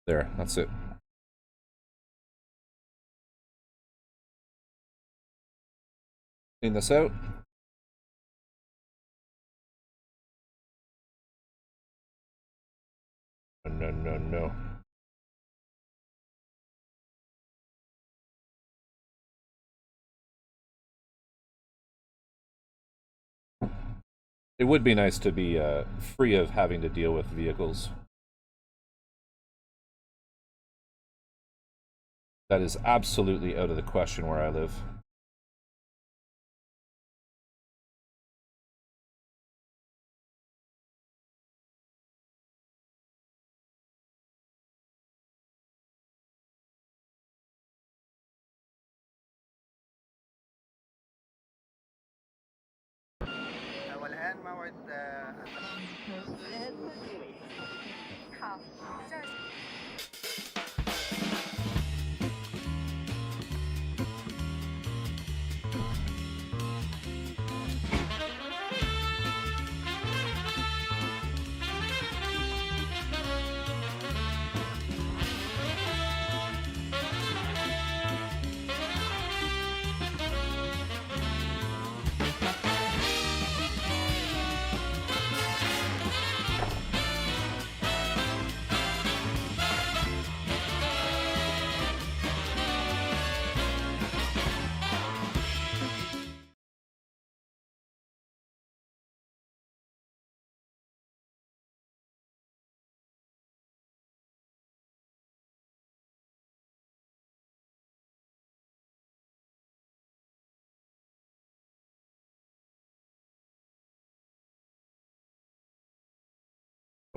There, that's it. Clean this out. No. It would be nice to be free of having to deal with vehicles. That is absolutely out of the question where I live. والآن موعد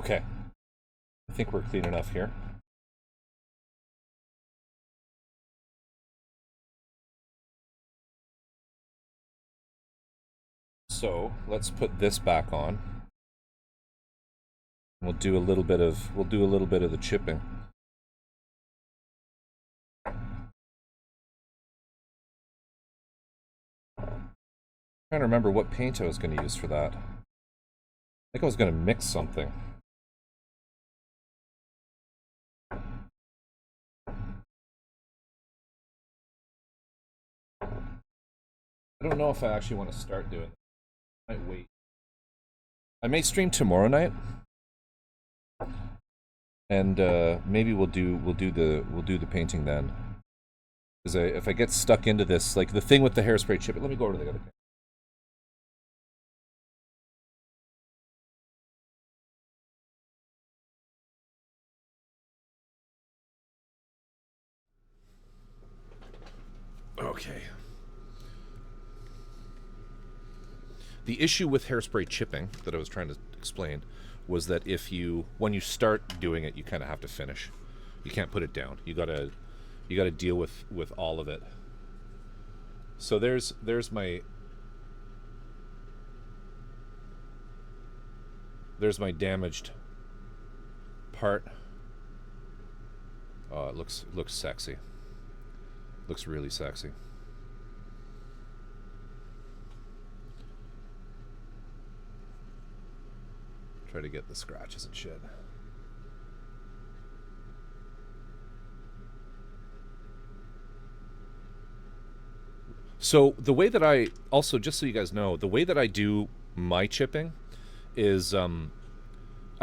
Okay. I think we're clean enough here. So let's put this back on. We'll do a little bit of the chipping. Trying to remember what paint I was going to use for that. I think I was going to mix something. I don't know if I actually want to start doing it. I might wait. I may stream tomorrow night, and maybe we'll do the painting then. Because if I get stuck into this, like the thing with the hairspray chip, let me go over to the other. Okay. The issue with hairspray chipping that I was trying to explain was that when you start doing it, you kind of have to finish. You can't put it down. You gotta deal with all of it. So there's my damaged part. Oh, it looks sexy. Looks really sexy. Try to get the scratches and shit. So the way that I also, just so you guys know, the way that I do my chipping is I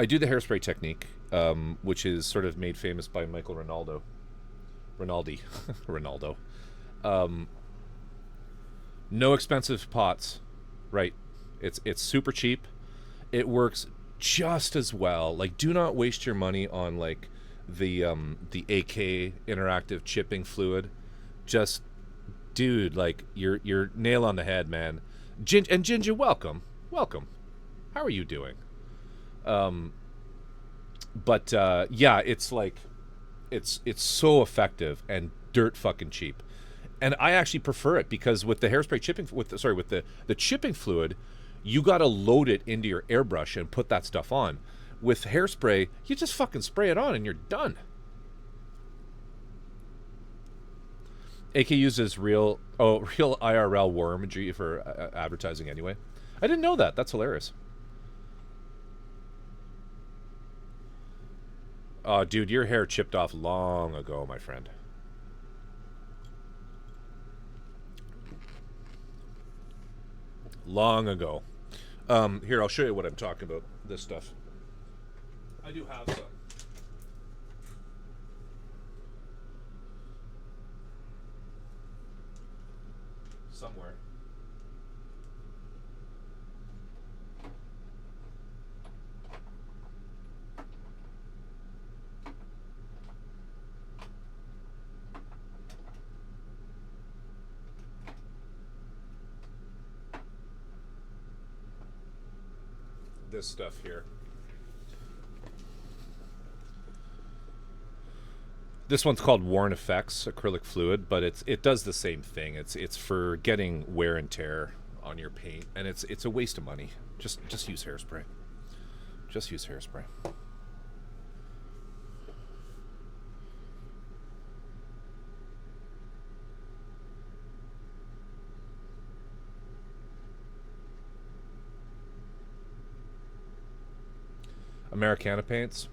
do the hairspray technique, which is sort of made famous by Michael Rinaldi. Ronaldo. No expensive pots, right? It's super cheap. It works just as well. Like, do not waste your money on like the AK interactive chipping fluid. Just, dude, like you're nail on the head, man. Ginger, welcome. How are you doing? But yeah, it's like it's so effective and dirt fucking cheap. And I actually prefer it because with the hairspray chipping with the chipping fluid, you got to load it into your airbrush and put that stuff on. With hairspray, you just fucking spray it on and you're done. AK uses real IRL war imagery for advertising anyway. I didn't know that. That's hilarious. Oh, dude, your hair chipped off long ago, my friend. Long ago. Here, I'll show you what I'm talking about. This stuff. I do have some. Somewhere. This stuff here. This one's called Worn Effects acrylic fluid, but it does the same thing. It's for getting wear and tear on your paint, and it's a waste of money. Just use hairspray. Just use hairspray. Americana paints.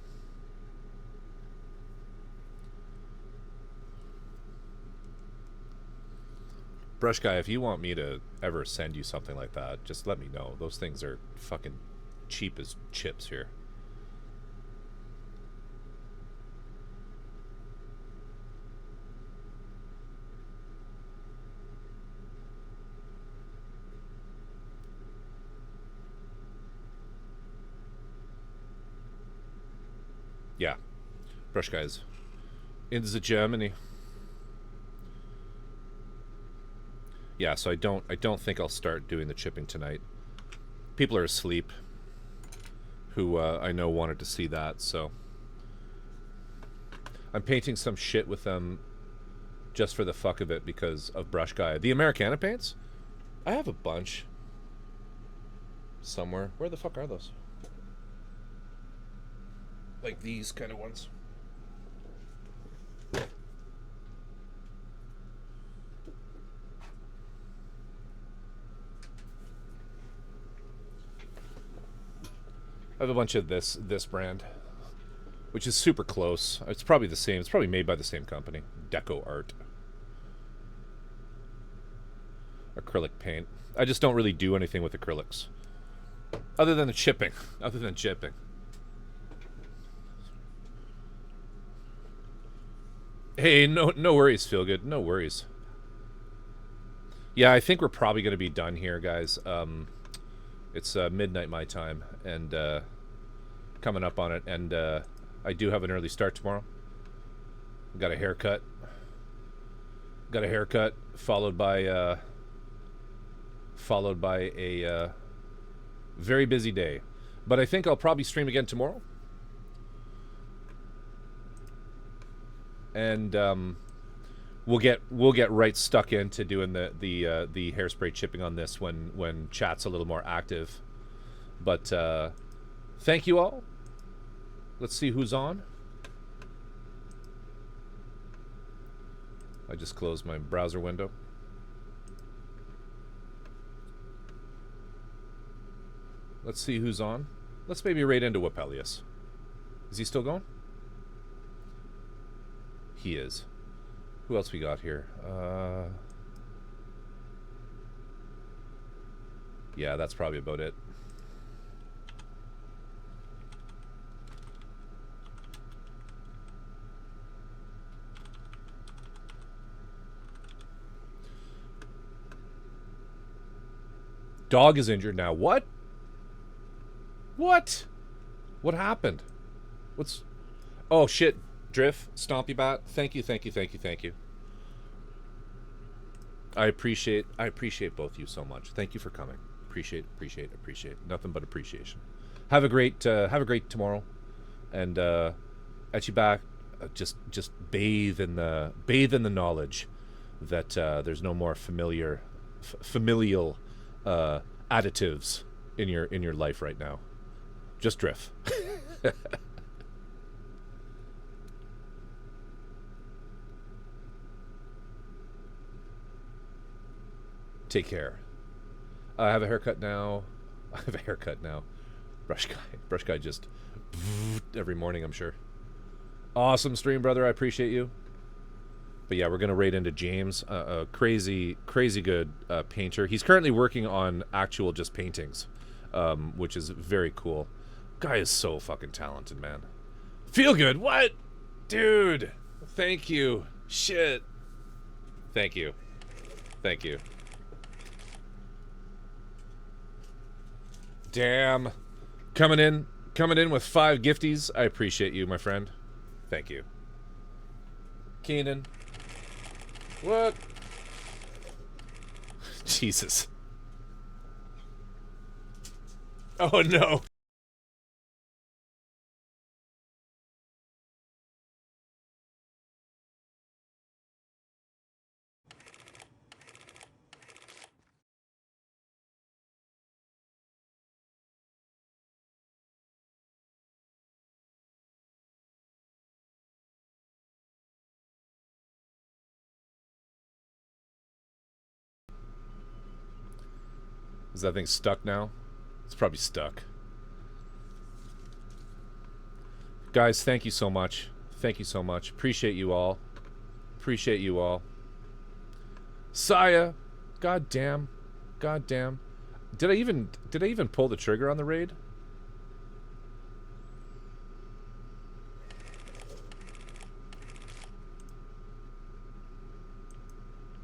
Brush guy, if you want me to ever send you something like that, just let me know. Those things are fucking cheap as chips here. Yeah. Brush guys. In the Germany. Yeah, so I don't think I'll start doing the chipping tonight. People are asleep. who I know wanted to see that, so I'm painting some shit with them just for the fuck of it because of Brush Guy. The Americana paints? I have a bunch somewhere. Where the fuck are those? Like these kind of ones. I have a bunch of this brand, which is super close. It's probably the same. It's probably made by the same company. Deco Art. Acrylic paint. I just don't really do anything with acrylics. Other than the chipping. Other than chipping. Hey, no worries, Feel Good. No worries. Yeah, I think we're probably going to be done here, guys. It's midnight my time, and coming up on it, and I do have an early start tomorrow. Got a haircut. Got a haircut, followed by a very busy day. But I think I'll probably stream again tomorrow. And we'll get right stuck into doing the hairspray chipping on this when chat's a little more active. But thank you all. Let's see who's on. I just closed my browser window. Let's see who's on. Let's maybe raid into Wapelius. Is he still going? He is. Who else we got here? Yeah, that's probably about it. Dog is injured now. What? What? What happened? What's... Oh, shit. Drift, Stompy Bat, thank you. I appreciate both of you so much. Thank you for coming. Appreciate. Nothing but appreciation. Have a great tomorrow, and at you back. Just bathe in the knowledge that there's no more familial additives in your life right now. Just Drift. Take care. I have a haircut now. Brush guy just every morning, I'm sure. Awesome stream, brother. I appreciate you. But yeah, we're gonna raid into James, a crazy good painter. He's currently working on actual just paintings, which is very cool. Guy is so fucking talented, man. Feel Good. What, dude? Thank you. Shit. Thank you. Damn. Coming in with 5 gifties. I appreciate you, my friend. Thank you. Keenan. What? Jesus. Oh, no. Is that thing stuck now? It's probably stuck. Guys, thank you so much. Appreciate you all. Saya. God damn. Did I even pull the trigger on the raid?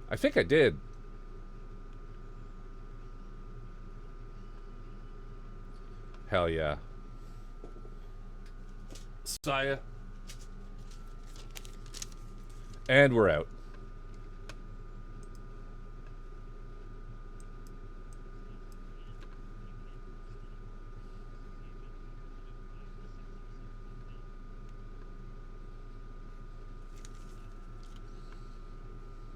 I think I did. Hell yeah. Saya. And we're out.